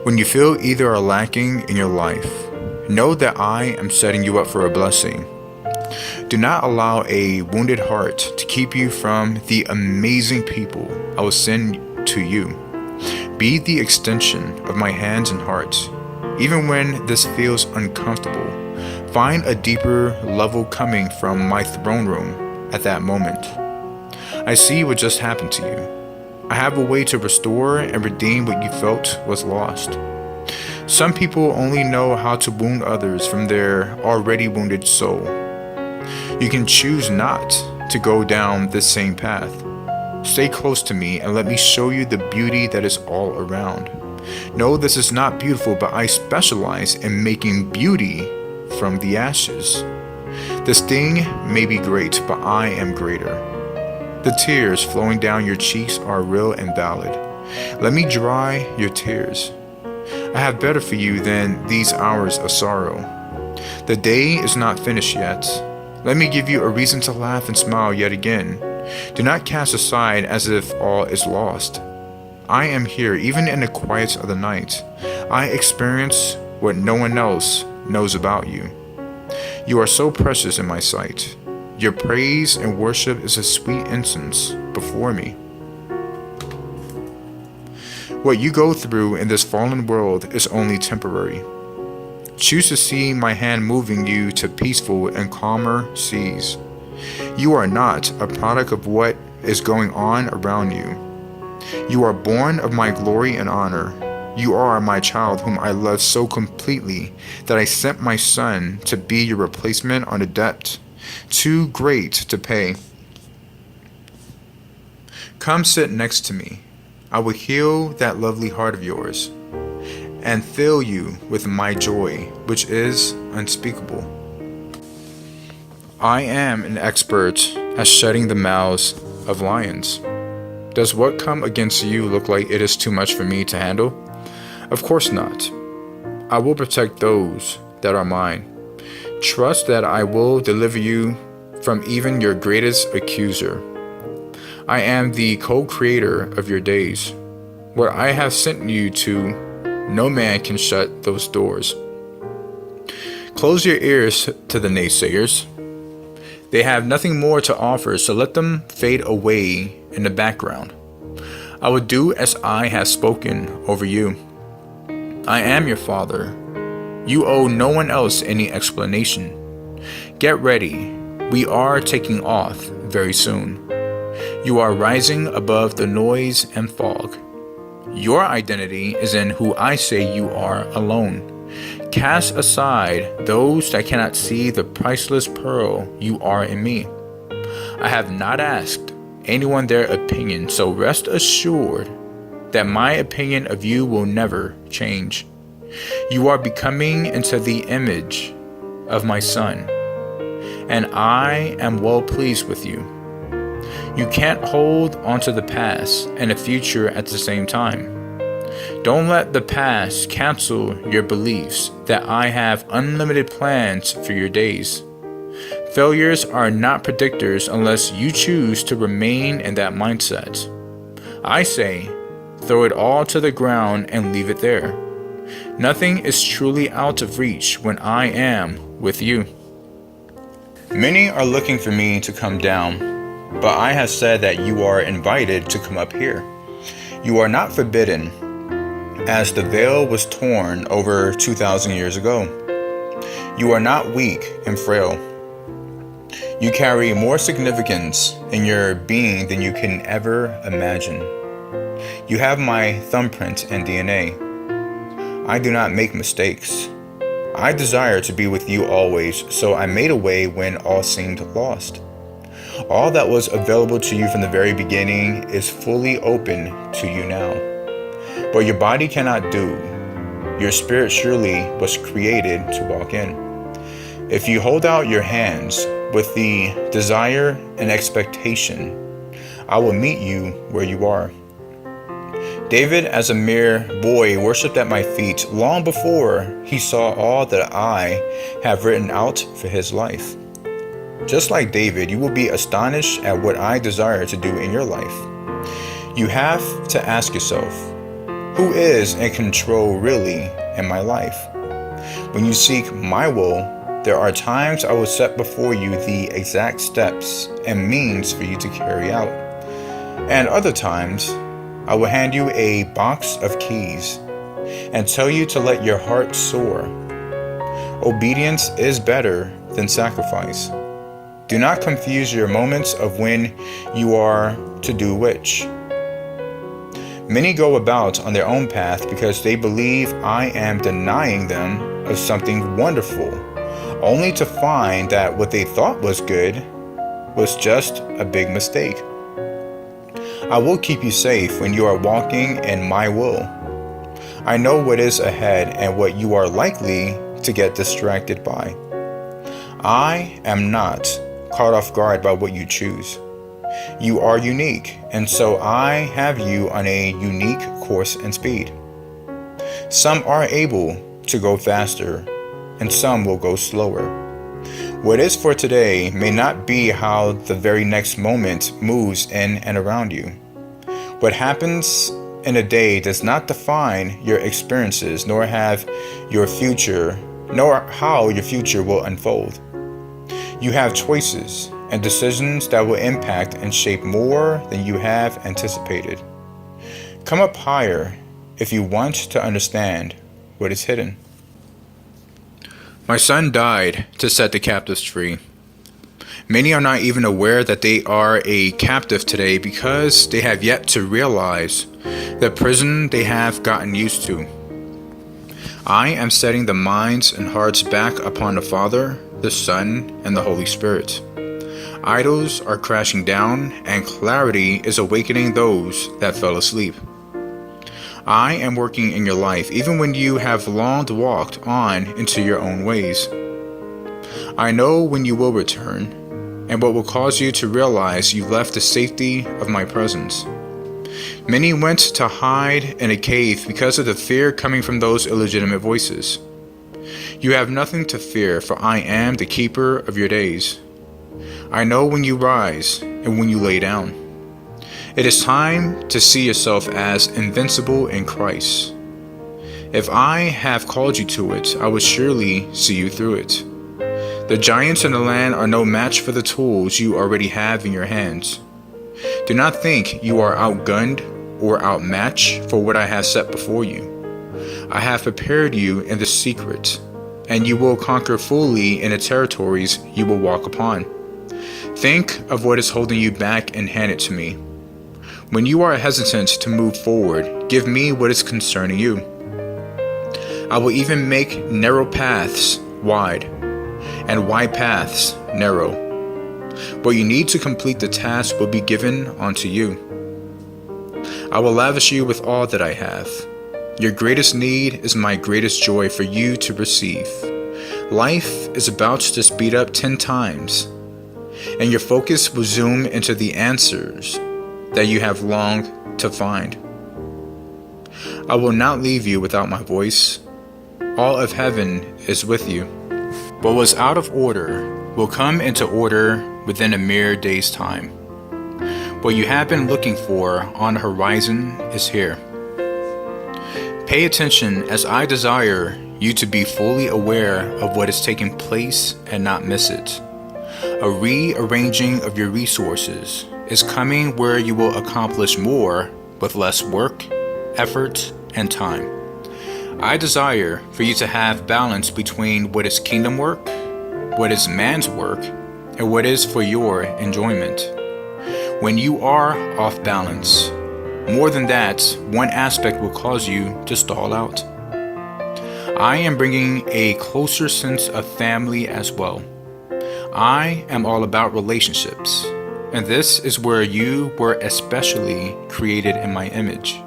When you feel either are lacking in your life, know that I am setting you up for a blessing. Do not allow a wounded heart to keep you from the amazing people I will send to you. Be the extension of my hands and heart. Even when this feels uncomfortable, find a deeper level coming from my throne room at that moment. I see what just happened to you. I have a way to restore and redeem what you felt was lost. Some people only know how to wound others from their already wounded soul. You can choose not to go down this same path. Stay close to me and let me show you the beauty that is all around. No, this is not beautiful, but I specialize in making beauty from the ashes. This thing may be great, but I am greater. The tears flowing down your cheeks are real and valid. Let me dry your tears. I have better for you than these hours of sorrow. The day is not finished yet. Let me give you a reason to laugh and smile yet again. Do not cast aside as if all is lost. I am here even in the quiet of the night. I experience what no one else knows about you. You are so precious in my sight. Your praise and worship is a sweet incense before me. What you go through in this fallen world is only temporary. Choose to see my hand moving you to peaceful and calmer seas. You are not a product of what is going on around you. You are born of my glory and honor. You are my child whom I love so completely that I sent my son to be your replacement on a debt too great to pay. Come sit next to me. I will heal that lovely heart of yours and fill you with my joy, which is unspeakable. I am an expert at shutting the mouths of lions. Does what come against you look like it is too much for me to handle? Of course not. I will protect those that are mine. Trust that I will deliver you from even your greatest accuser. I am the co-creator of your days. What I have sent you to, no man can shut those doors. Close your ears to the naysayers. They have nothing more to offer, so let them fade away in the background. I will do as I have spoken over you. I am your father. You owe no one else any explanation. Get ready. We are taking off very soon. You are rising above the noise and fog. Your identity is in who I say you are alone. Cast aside those that cannot see the priceless pearl you are in me. I have not asked anyone their opinion, so rest assured that my opinion of you will never change. You are becoming into the image of my Son, and I am well pleased with you. You can't hold onto the past and the future at the same time. Don't let the past cancel your beliefs that I have unlimited plans for your days. Failures are not predictors unless you choose to remain in that mindset. I say, throw it all to the ground and leave it there. Nothing is truly out of reach when I am with you. Many are looking for me to come down, but I have said that you are invited to come up here. You are not forbidden, as the veil was torn over 2,000 years ago. You are not weak and frail. You carry more significance in your being than you can ever imagine. You have my thumbprint and DNA. I do not make mistakes. I desire to be with you always, so I made a way when all seemed lost. All that was available to you from the very beginning is fully open to you now. What your body cannot do, your spirit surely was created to walk in. If you hold out your hands with the desire and expectation, I will meet you where you are. David, as a mere boy, worshipped at my feet long before he saw all that I have written out for his life. Just like David, you will be astonished at what I desire to do in your life. You have to ask yourself, who is in control really in my life? When you seek my will, there are times I will set before you the exact steps and means for you to carry out. And other times, I will hand you a box of keys and tell you to let your heart soar. Obedience is better than sacrifice. Do not confuse your moments of when you are to do which. Many go about on their own path because they believe I am denying them of something wonderful, only to find that what they thought was good was just a big mistake. I will keep you safe when you are walking in my will. I know what is ahead and what you are likely to get distracted by. I am not caught off guard by what you choose. You are unique, and so I have you on a unique course and speed. Some are able to go faster, and some will go slower. What is for today may not be how the very next moment moves in and around you. What happens in a day does not define your experiences, nor how your future will unfold. You have choices and decisions that will impact and shape more than you have anticipated. Come up higher if you want to understand what is hidden. My son died to set the captives free. Many are not even aware that they are a captive today because they have yet to realize the prison they have gotten used to. I am setting the minds and hearts back upon the Father, the Son, and the Holy Spirit. Idols are crashing down, and clarity is awakening those that fell asleep. I am working in your life even when you have long walked on into your own ways. I know when you will return, and what will cause you to realize you left the safety of my presence. Many went to hide in a cave because of the fear coming from those illegitimate voices. You have nothing to fear, for I am the keeper of your days. I know when you rise and when you lay down. It is time to see yourself as invincible in Christ. If I have called you to it, I will surely see you through it. The giants in the land are no match for the tools you already have in your hands. Do not think you are outgunned or outmatched for what I have set before you. I have prepared you in the secret, and you will conquer fully in the territories you will walk upon. Think of what is holding you back and hand it to me. When you are hesitant to move forward, give me what is concerning you. I will even make narrow paths wide, and wide paths narrow. What you need to complete the task will be given unto you. I will lavish you with all that I have. Your greatest need is my greatest joy for you to receive. Life is about to speed up 10 times, and your focus will zoom into the answers that you have longed to find. I will not leave you without my voice. All of heaven is with you. What was out of order will come into order within a mere day's time. What you have been looking for on the horizon is here. Pay attention, as I desire you to be fully aware of what is taking place and not miss it. A rearranging of your resources is coming where you will accomplish more with less work, effort, and time. I desire for you to have balance between what is kingdom work, what is man's work, and what is for your enjoyment. When you are off balance, more than that, one aspect will cause you to stall out. I am bringing a closer sense of family as well. I am all about relationships, and this is where you were especially created in my image.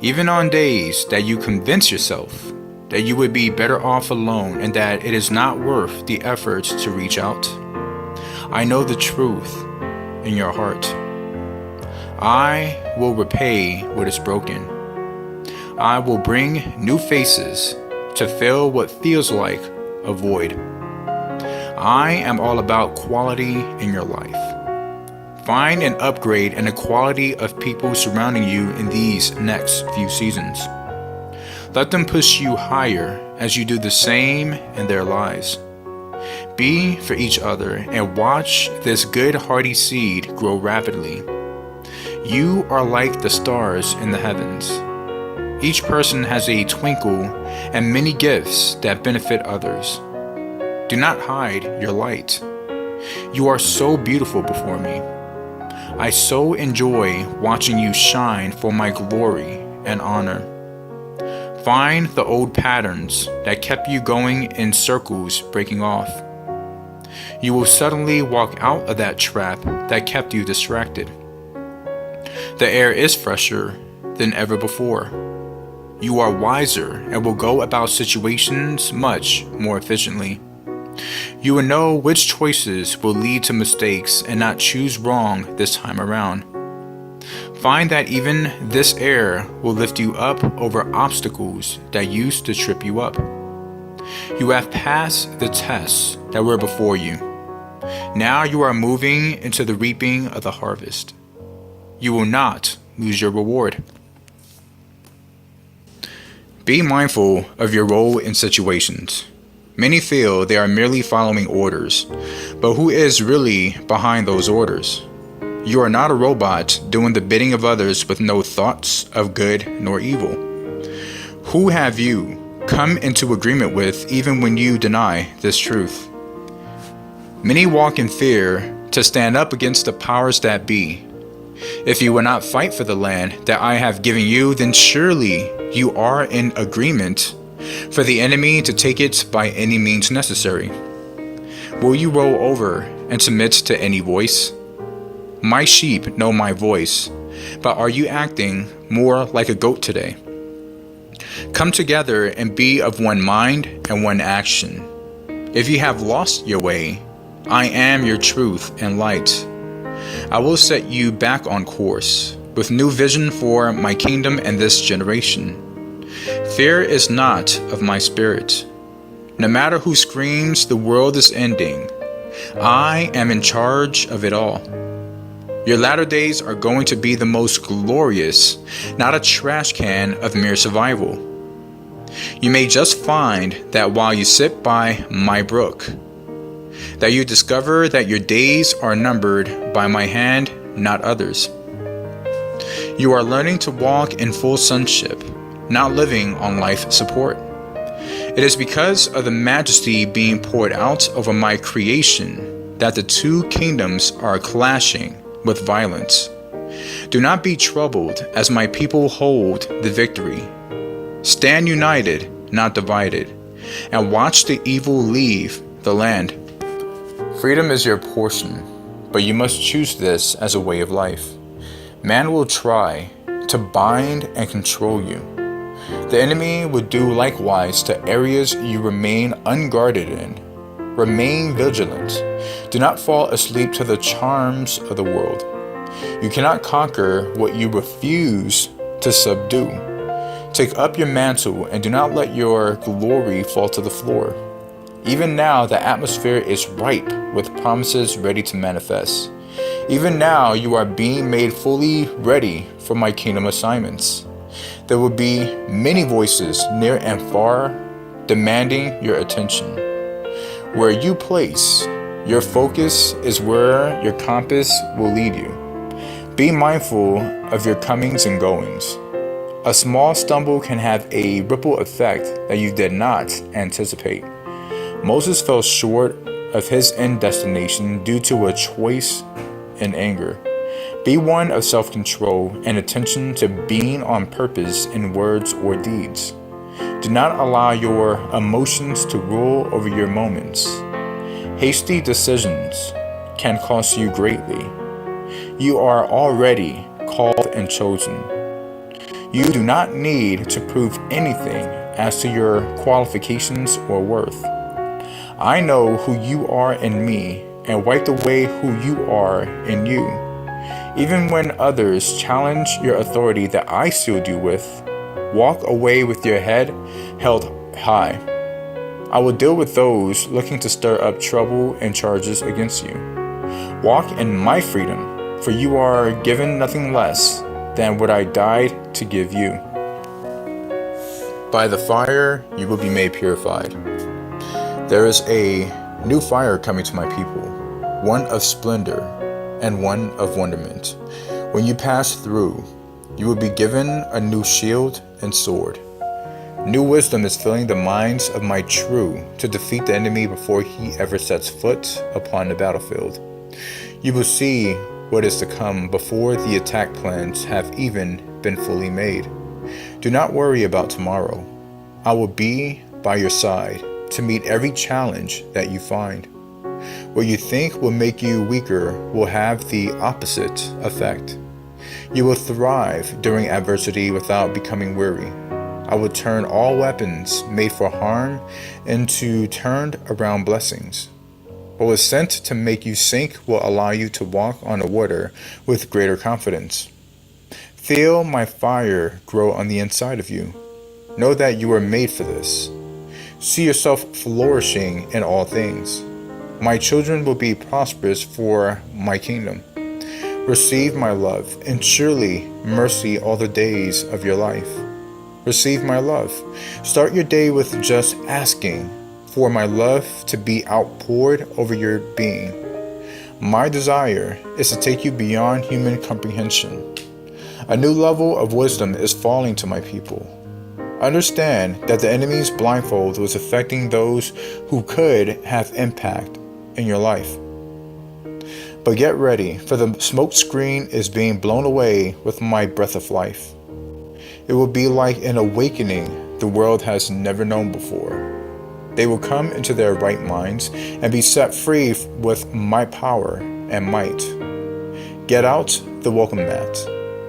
Even on days that you convince yourself that you would be better off alone and that it is not worth the effort to reach out, I know the truth in your heart. I will repay what is broken. I will bring new faces to fill what feels like a void. I am all about quality in your life. Find and upgrade in the quality of people surrounding you in these next few seasons. Let them push you higher as you do the same in their lives. Be for each other and watch this good hearty seed grow rapidly. You are like the stars in the heavens. Each person has a twinkle and many gifts that benefit others. Do not hide your light. You are so beautiful before me. I so enjoy watching you shine for my glory and honor. Find the old patterns that kept you going in circles breaking off. You will suddenly walk out of that trap that kept you distracted. The air is fresher than ever before. You are wiser and will go about situations much more efficiently. You will know which choices will lead to mistakes and not choose wrong this time around. Find that even this air will lift you up over obstacles that used to trip you up. You have passed the tests that were before you. Now you are moving into the reaping of the harvest. You will not lose your reward. Be mindful of your role in situations. Many feel they are merely following orders, but who is really behind those orders? You are not a robot doing the bidding of others with no thoughts of good nor evil. Who have you come into agreement with even when you deny this truth? Many walk in fear to stand up against the powers that be. If you will not fight for the land that I have given you, then surely you are in agreement for the enemy to take it by any means necessary. Will you roll over and submit to any voice? My sheep know my voice, but are you acting more like a goat today? Come together and be of one mind and one action. If you have lost your way, I am your truth and light. I will set you back on course with new vision for my kingdom and this generation. Fear is not of my spirit. No matter who screams the world is ending, I am in charge of it all. Your latter days are going to be the most glorious, not a trash can of mere survival. You may just find that while you sit by my brook, that you discover that your days are numbered by my hand, not others. You are learning to walk in full sonship, not living on life support. It is because of the majesty being poured out over my creation that the two kingdoms are clashing with violence. Do not be troubled as my people hold the victory. Stand united, not divided, and watch the evil leave the land. Freedom is your portion, but you must choose this as a way of life. Man will try to bind and control you. The enemy will do likewise to areas you remain unguarded in. Remain vigilant. Do not fall asleep to the charms of the world. You cannot conquer what you refuse to subdue. Take up your mantle and do not let your glory fall to the floor. Even now, the atmosphere is ripe with promises ready to manifest. Even now, you are being made fully ready for my kingdom assignments. There will be many voices near and far demanding your attention. Where you place your focus is where your compass will lead you. Be mindful of your comings and goings. A small stumble can have a ripple effect that you did not anticipate. Moses fell short of his end destination due to a choice in anger. Be one of self-control and attention to being on purpose in words or deeds. Do not allow your emotions to rule over your moments. Hasty decisions can cost you greatly. You are already called and chosen. You do not need to prove anything as to your qualifications or worth. I know who you are in me and wiped away who you are in you. Even when others challenge your authority that I sealed you with, walk away with your head held high. I will deal with those looking to stir up trouble and charges against you. Walk in my freedom, for you are given nothing less than what I died to give you. By the fire you will be made purified. There is a new fire coming to my people, one of splendor and one of wonderment. When you pass through, you will be given a new shield and sword. New wisdom is filling the minds of my true to defeat the enemy before he ever sets foot upon the battlefield. You will see what is to come before the attack plans have even been fully made. Do not worry about tomorrow. I will be by your side to meet every challenge that you find. What you think will make you weaker will have the opposite effect. You will thrive during adversity without becoming weary. I will turn all weapons made for harm into turned around blessings. What was sent to make you sink will allow you to walk on the water with greater confidence. Feel my fire grow on the inside of you. Know that you are made for this. See yourself flourishing in all things. My children will be prosperous for my kingdom. Receive my love and surely mercy all the days of your life. Receive my love. Start your day with just asking for my love to be outpoured over your being. My desire is to take you beyond human comprehension. A new level of wisdom is falling to my people. Understand that the enemy's blindfold was affecting those who could have impact in your life. But get ready, for the smoke screen is being blown away with my breath of life. It will be like an awakening the world has never known before. They will come into their right minds and be set free with my power and might. Get out the welcome mat.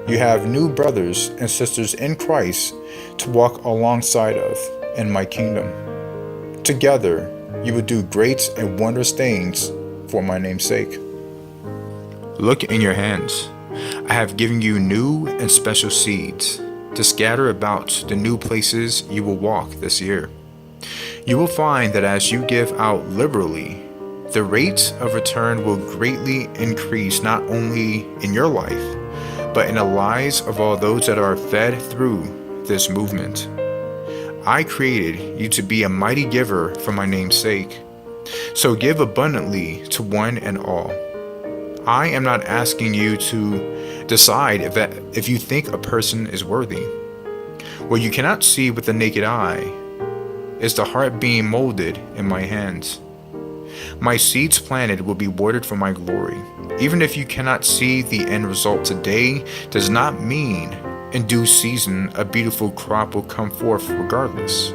You have new brothers and sisters in Christ to walk alongside of in my kingdom. Together, you will do great and wondrous things for my name's sake. Look in your hands. I have given you new and special seeds to scatter about the new places you will walk this year. You will find that as you give out liberally, the rate of return will greatly increase not only in your life, but in the lives of all those that are fed through this movement. I created you to be a mighty giver for my name's sake. So give abundantly to one and all. I am not asking you to decide if you think a person is worthy. What you cannot see with the naked eye is the heart being molded in my hands. My seeds planted will be watered for my glory. Even if you cannot see the end result today, does not mean in due season a beautiful crop will come forth regardless.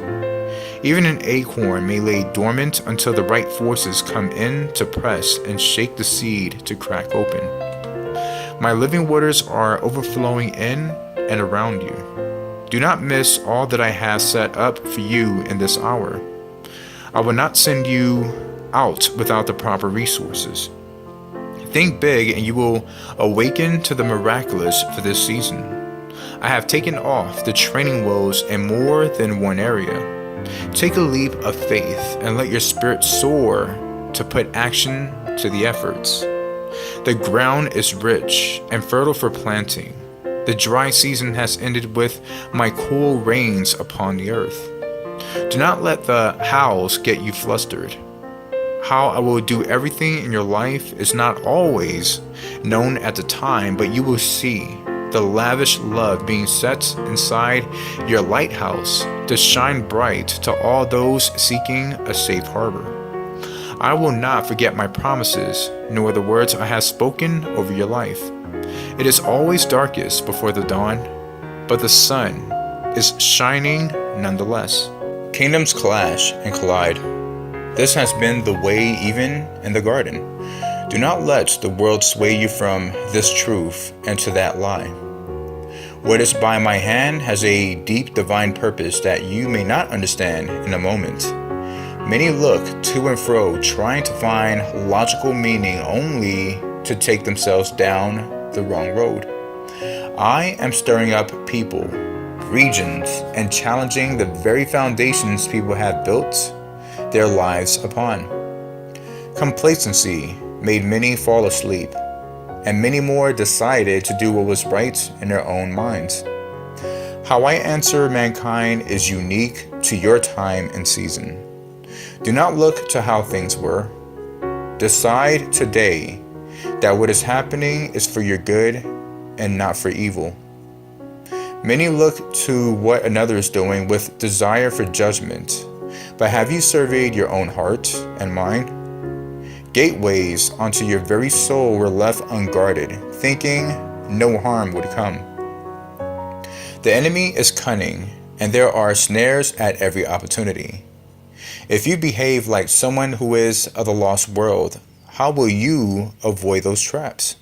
Even an acorn may lay dormant until the right forces come in to press and shake the seed to crack open. My living waters are overflowing in and around you. Do not miss all that I have set up for you in this hour. I will not send you out without the proper resources. Think big and you will awaken to the miraculous for this season. I have taken off the training wheels in more than one area. Take a leap of faith and let your spirit soar to put action to the efforts. The ground is rich and fertile for planting. The dry season has ended with my cool rains upon the earth. Do not let the hows get you flustered. How I will do everything in your life is not always known at the time, but you will see the lavish love being set inside your lighthouse to shine bright to all those seeking a safe harbor. I will not forget my promises, nor the words I have spoken over your life. It is always darkest before the dawn, but the sun is shining nonetheless. Kingdoms clash and collide. This has been the way even in the garden. Do not let the world sway you from this truth and to that lie. What is by my hand has a deep divine purpose that you may not understand in a moment. Many look to and fro trying to find logical meaning only to take themselves down the wrong road. I am stirring up people, regions, and challenging the very foundations people have built their lives upon. Complacency made many fall asleep, and many more decided to do what was right in their own minds. How I answer mankind is unique to your time and season. Do not look to how things were. Decide today that what is happening is for your good and not for evil. Many look to what another is doing with desire for judgment, but have you surveyed your own heart and mind? Gateways onto your very soul were left unguarded, thinking no harm would come. The enemy is cunning, and there are snares at every opportunity. If you behave like someone who is of the lost world, how will you avoid those traps?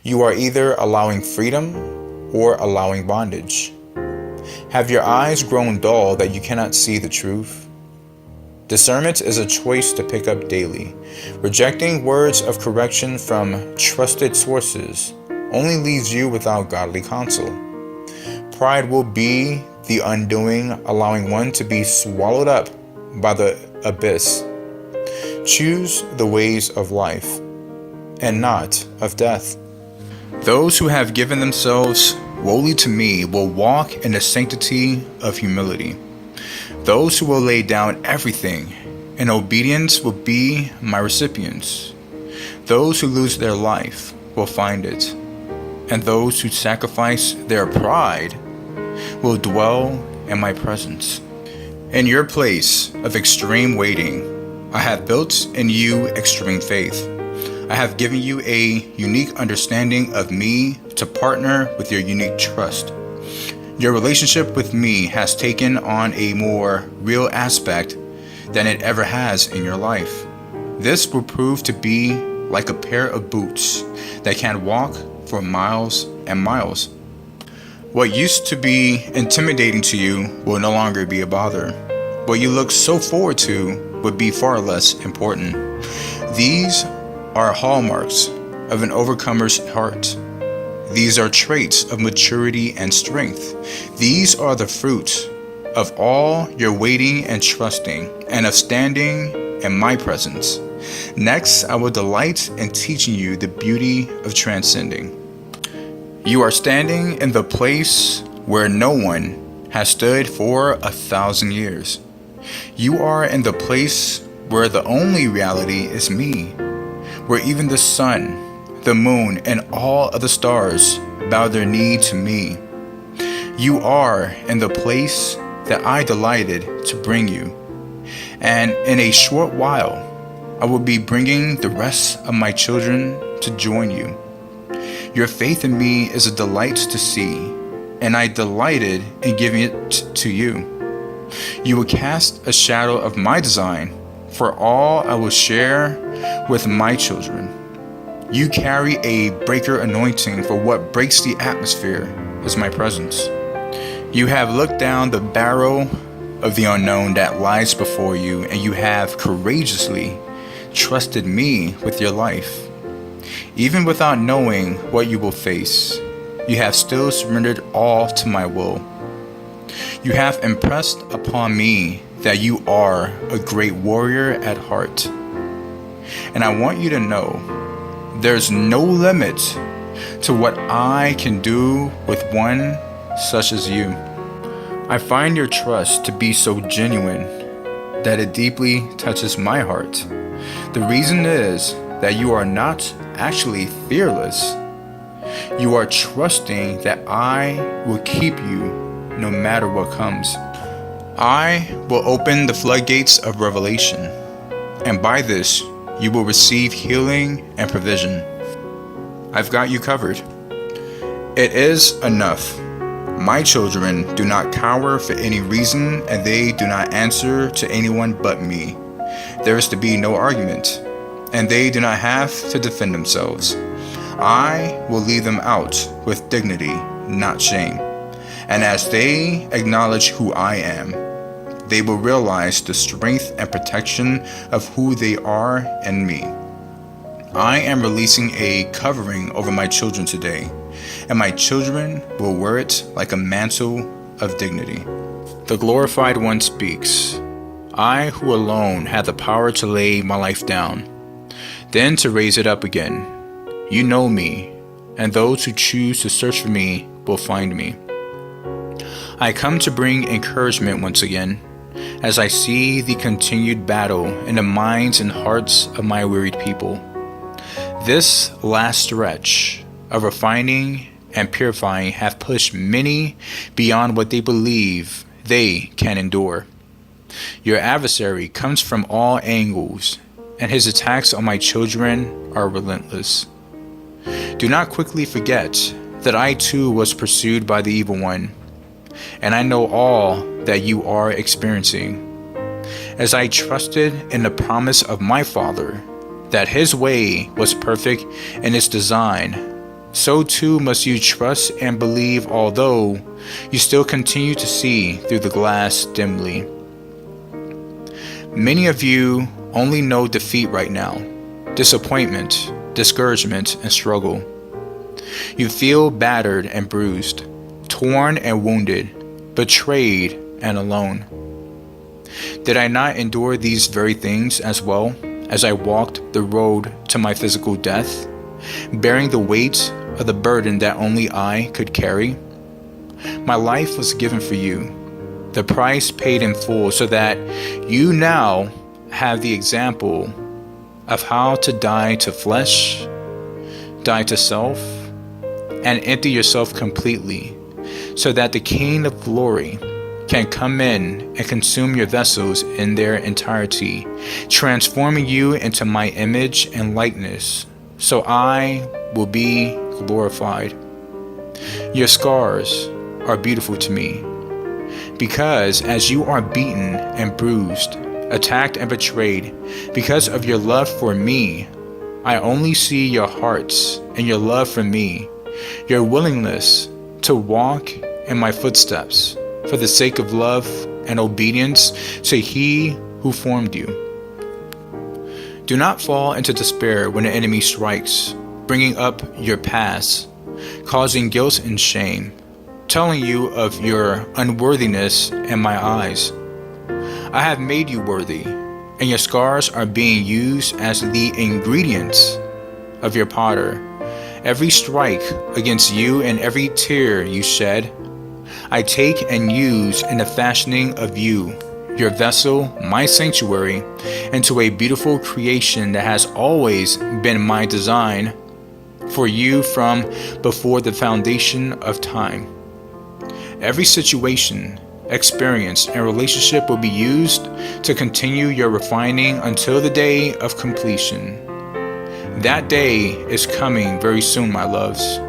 You are either allowing freedom or allowing bondage. Have your eyes grown dull that you cannot see the truth? Discernment is a choice to pick up daily. Rejecting words of correction from trusted sources only leaves you without godly counsel. Pride will be the undoing, allowing one to be swallowed up by the abyss. Choose the ways of life and not of death. Those who have given themselves wholly to me will walk in the sanctity of humility. Those who will lay down everything in obedience will be my recipients. Those who lose their life will find it, and those who sacrifice their pride will dwell in my presence. In your place of extreme waiting, I have built in you extreme faith. I have given you a unique understanding of me to partner with your unique trust. Your relationship with me has taken on a more real aspect than it ever has in your life. This will prove to be like a pair of boots that can walk for miles and miles. What used to be intimidating to you will no longer be a bother. What you look so forward to would be far less important. These are hallmarks of an overcomer's heart. These are traits of maturity and strength. These are the fruit of all your waiting and trusting, and of standing in my presence. Next, I will delight in teaching you the beauty of transcending. You are standing in the place where no one has stood for 1,000 years. You are in the place where the only reality is me, where even the sun, the moon, and all of the stars bow their knee to me. You are in the place that I delighted to bring you, and in a short while I will be bringing the rest of my children to join you. Your faith in me is a delight to see, and I delighted in giving it to you. You will cast a shadow of my design for all I will share with my children. You carry a breaker anointing, for what breaks the atmosphere is my presence. You have looked down the barrel of the unknown that lies before you, and you have courageously trusted me with your life. Even without knowing what you will face, you have still surrendered all to my will. You have impressed upon me that you are a great warrior at heart. And I want you to know there's no limit to what I can do with one such as you. I find your trust to be so genuine that it deeply touches my heart. The reason is that you are not actually fearless. You are trusting that I will keep you no matter what comes. I will open the floodgates of revelation, and by this you will receive healing and provision. I've got you covered. It is enough. My children do not cower for any reason, and they do not answer to anyone but me. There is to be no argument, and they do not have to defend themselves. I will lead them out with dignity, not shame. And as they acknowledge who I am, they will realize the strength and protection of who they are in me. I am releasing a covering over my children today, and my children will wear it like a mantle of dignity. The glorified one speaks. I who alone have the power to lay my life down, then to raise it up again. You know me, and those who choose to search for me will find me. I come to bring encouragement once again, as I see the continued battle in the minds and hearts of my wearied people. This last stretch of refining and purifying have pushed many beyond what they believe they can endure. Your adversary comes from all angles, and his attacks on my children are relentless. Do not quickly forget that I too was pursued by the evil one, and I know all that you are experiencing. As I trusted in the promise of my Father, that his way was perfect in its design, so too must you trust and believe, although you still continue to see through the glass dimly. Many of you only know defeat right now, disappointment, discouragement, and struggle. You feel battered and bruised, torn and wounded, betrayed and alone. Did I not endure these very things as well as I walked the road to my physical death, bearing the weight of the burden that only I could carry? My life was given for you, the price paid in full, so that you now have the example of how to die to flesh, die to self, and empty yourself completely, so that the King of Glory can come in and consume your vessels in their entirety, transforming you into my image and likeness, so I will be glorified. Your scars are beautiful to me, because as you are beaten and bruised, attacked and betrayed, because of your love for me, I only see your hearts and your love for me, your willingness to walk in my footsteps for the sake of love and obedience to He who formed you. Do not fall into despair when the enemy strikes, bringing up your past, causing guilt and shame, telling you of your unworthiness in my eyes. I have made you worthy, and your scars are being used as the ingredients of your potter. Every strike against you and every tear you shed, I take and use in the fashioning of you, your vessel, my sanctuary, into a beautiful creation that has always been my design for you from before the foundation of time. Every situation, experience, and relationship will be used to continue your refining until the day of completion. That day is coming very soon, my loves.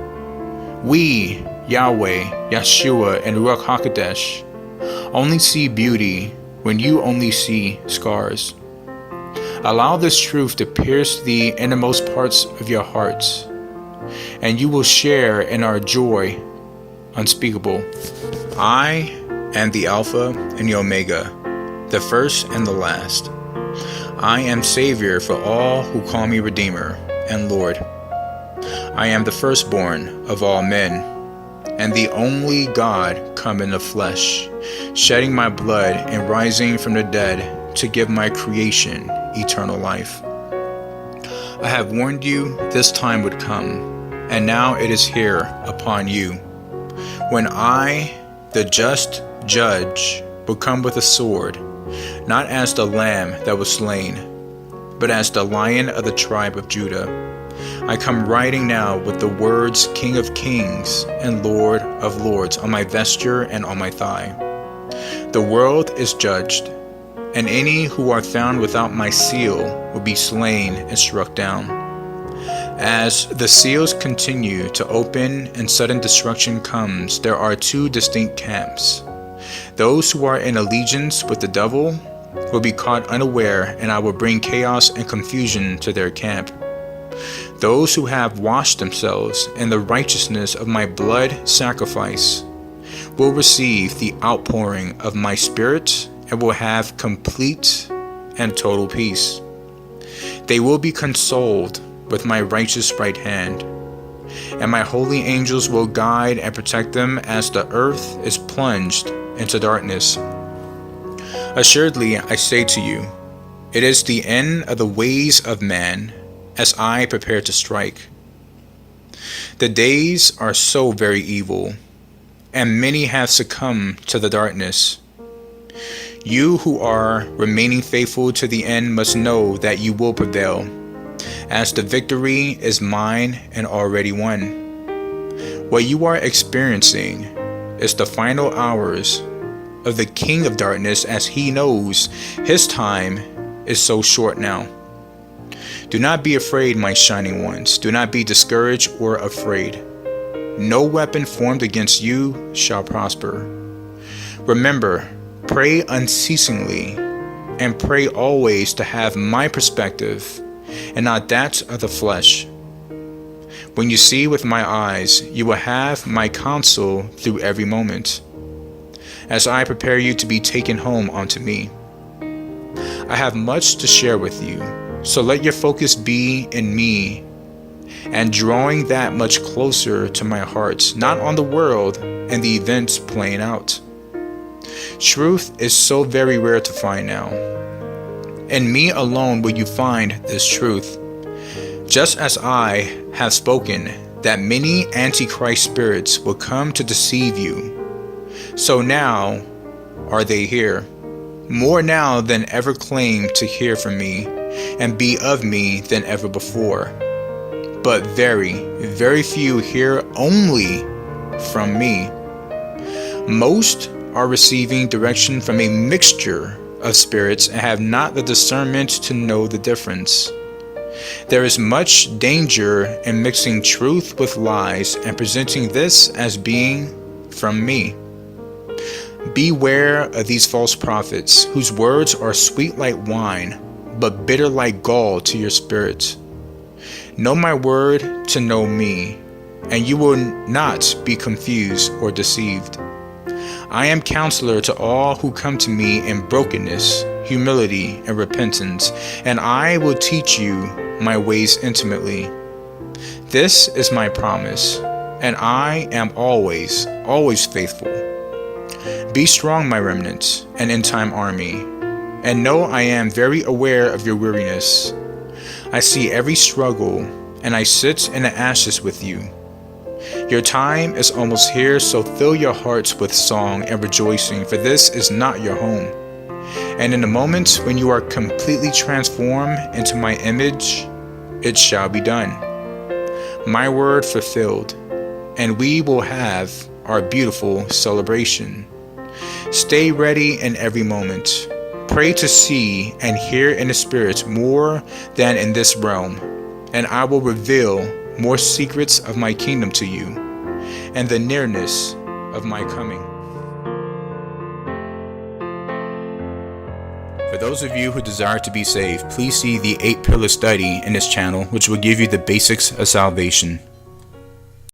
We, Yahweh, Yeshua, and Ruach HaKodesh, only see beauty when you only see scars. Allow this truth to pierce the innermost parts of your hearts, and you will share in our joy unspeakable. I am the Alpha and the Omega, the first and the last. I am Savior for all who call me Redeemer and Lord. I am the firstborn of all men, and the only God come in the flesh, shedding my blood and rising from the dead to give my creation eternal life. I have warned you this time would come, and now it is here upon you, when I, the just judge, will come with a sword, not as the lamb that was slain, but as the Lion of the tribe of Judah. I come riding now with the words King of Kings and Lord of Lords on my vesture and on my thigh. The world is judged, and any who are found without my seal will be slain and struck down. As the seals continue to open and sudden destruction comes, there are two distinct camps. Those who are in allegiance with the devil will be caught unaware, and I will bring chaos and confusion to their camp. Those who have washed themselves in the righteousness of my blood sacrifice will receive the outpouring of my Spirit and will have complete and total peace. They will be consoled with my righteous right hand, and my holy angels will guide and protect them as the earth is plunged into darkness. Assuredly, I say to you, it is the end of the ways of man as I prepare to strike. The days are so very evil, and many have succumbed to the darkness. You who are remaining faithful to the end must know that you will prevail, as the victory is mine and already won. What you are experiencing is the final hours of the King of Darkness, as he knows his time is so short now. Do not be afraid, my shining ones. Do not be discouraged or afraid. No weapon formed against you shall prosper. Remember, pray unceasingly, and pray always to have my perspective and not that of the flesh. When you see with my eyes, you will have my counsel through every moment, as I prepare you to be taken home unto me. I have much to share with you, so let your focus be in me and drawing that much closer to my heart, not on the world and the events playing out. Truth is so very rare to find now. In me alone will you find this truth. Just as I have spoken that many antichrist spirits will come to deceive you, so now are they here, more now than ever claim to hear from me and be of me than ever before. But very, very few hear only from me. Most are receiving direction from a mixture of spirits and have not the discernment to know the difference. There is much danger in mixing truth with lies and presenting this as being from me. Beware of these false prophets, whose words are sweet like wine, but bitter like gall to your spirit. Know my word to know me, and you will not be confused or deceived. I am counselor to all who come to me in brokenness, humility, and repentance, and I will teach you my ways intimately. This is my promise, and I am always, always faithful. Be strong, my remnant, and end-time army, and know I am very aware of your weariness. I see every struggle, and I sit in the ashes with you. Your time is almost here, so fill your hearts with song and rejoicing, for this is not your home. And in the moment when you are completely transformed into my image, it shall be done. My word fulfilled, and we will have our beautiful celebration. Stay ready in every moment. Pray to see and hear in the spirit more than in this realm, and I will reveal more secrets of my kingdom to you, and the nearness of my coming. For those of you who desire to be saved, please see the 8-pillar study in this channel, which will give you the basics of salvation.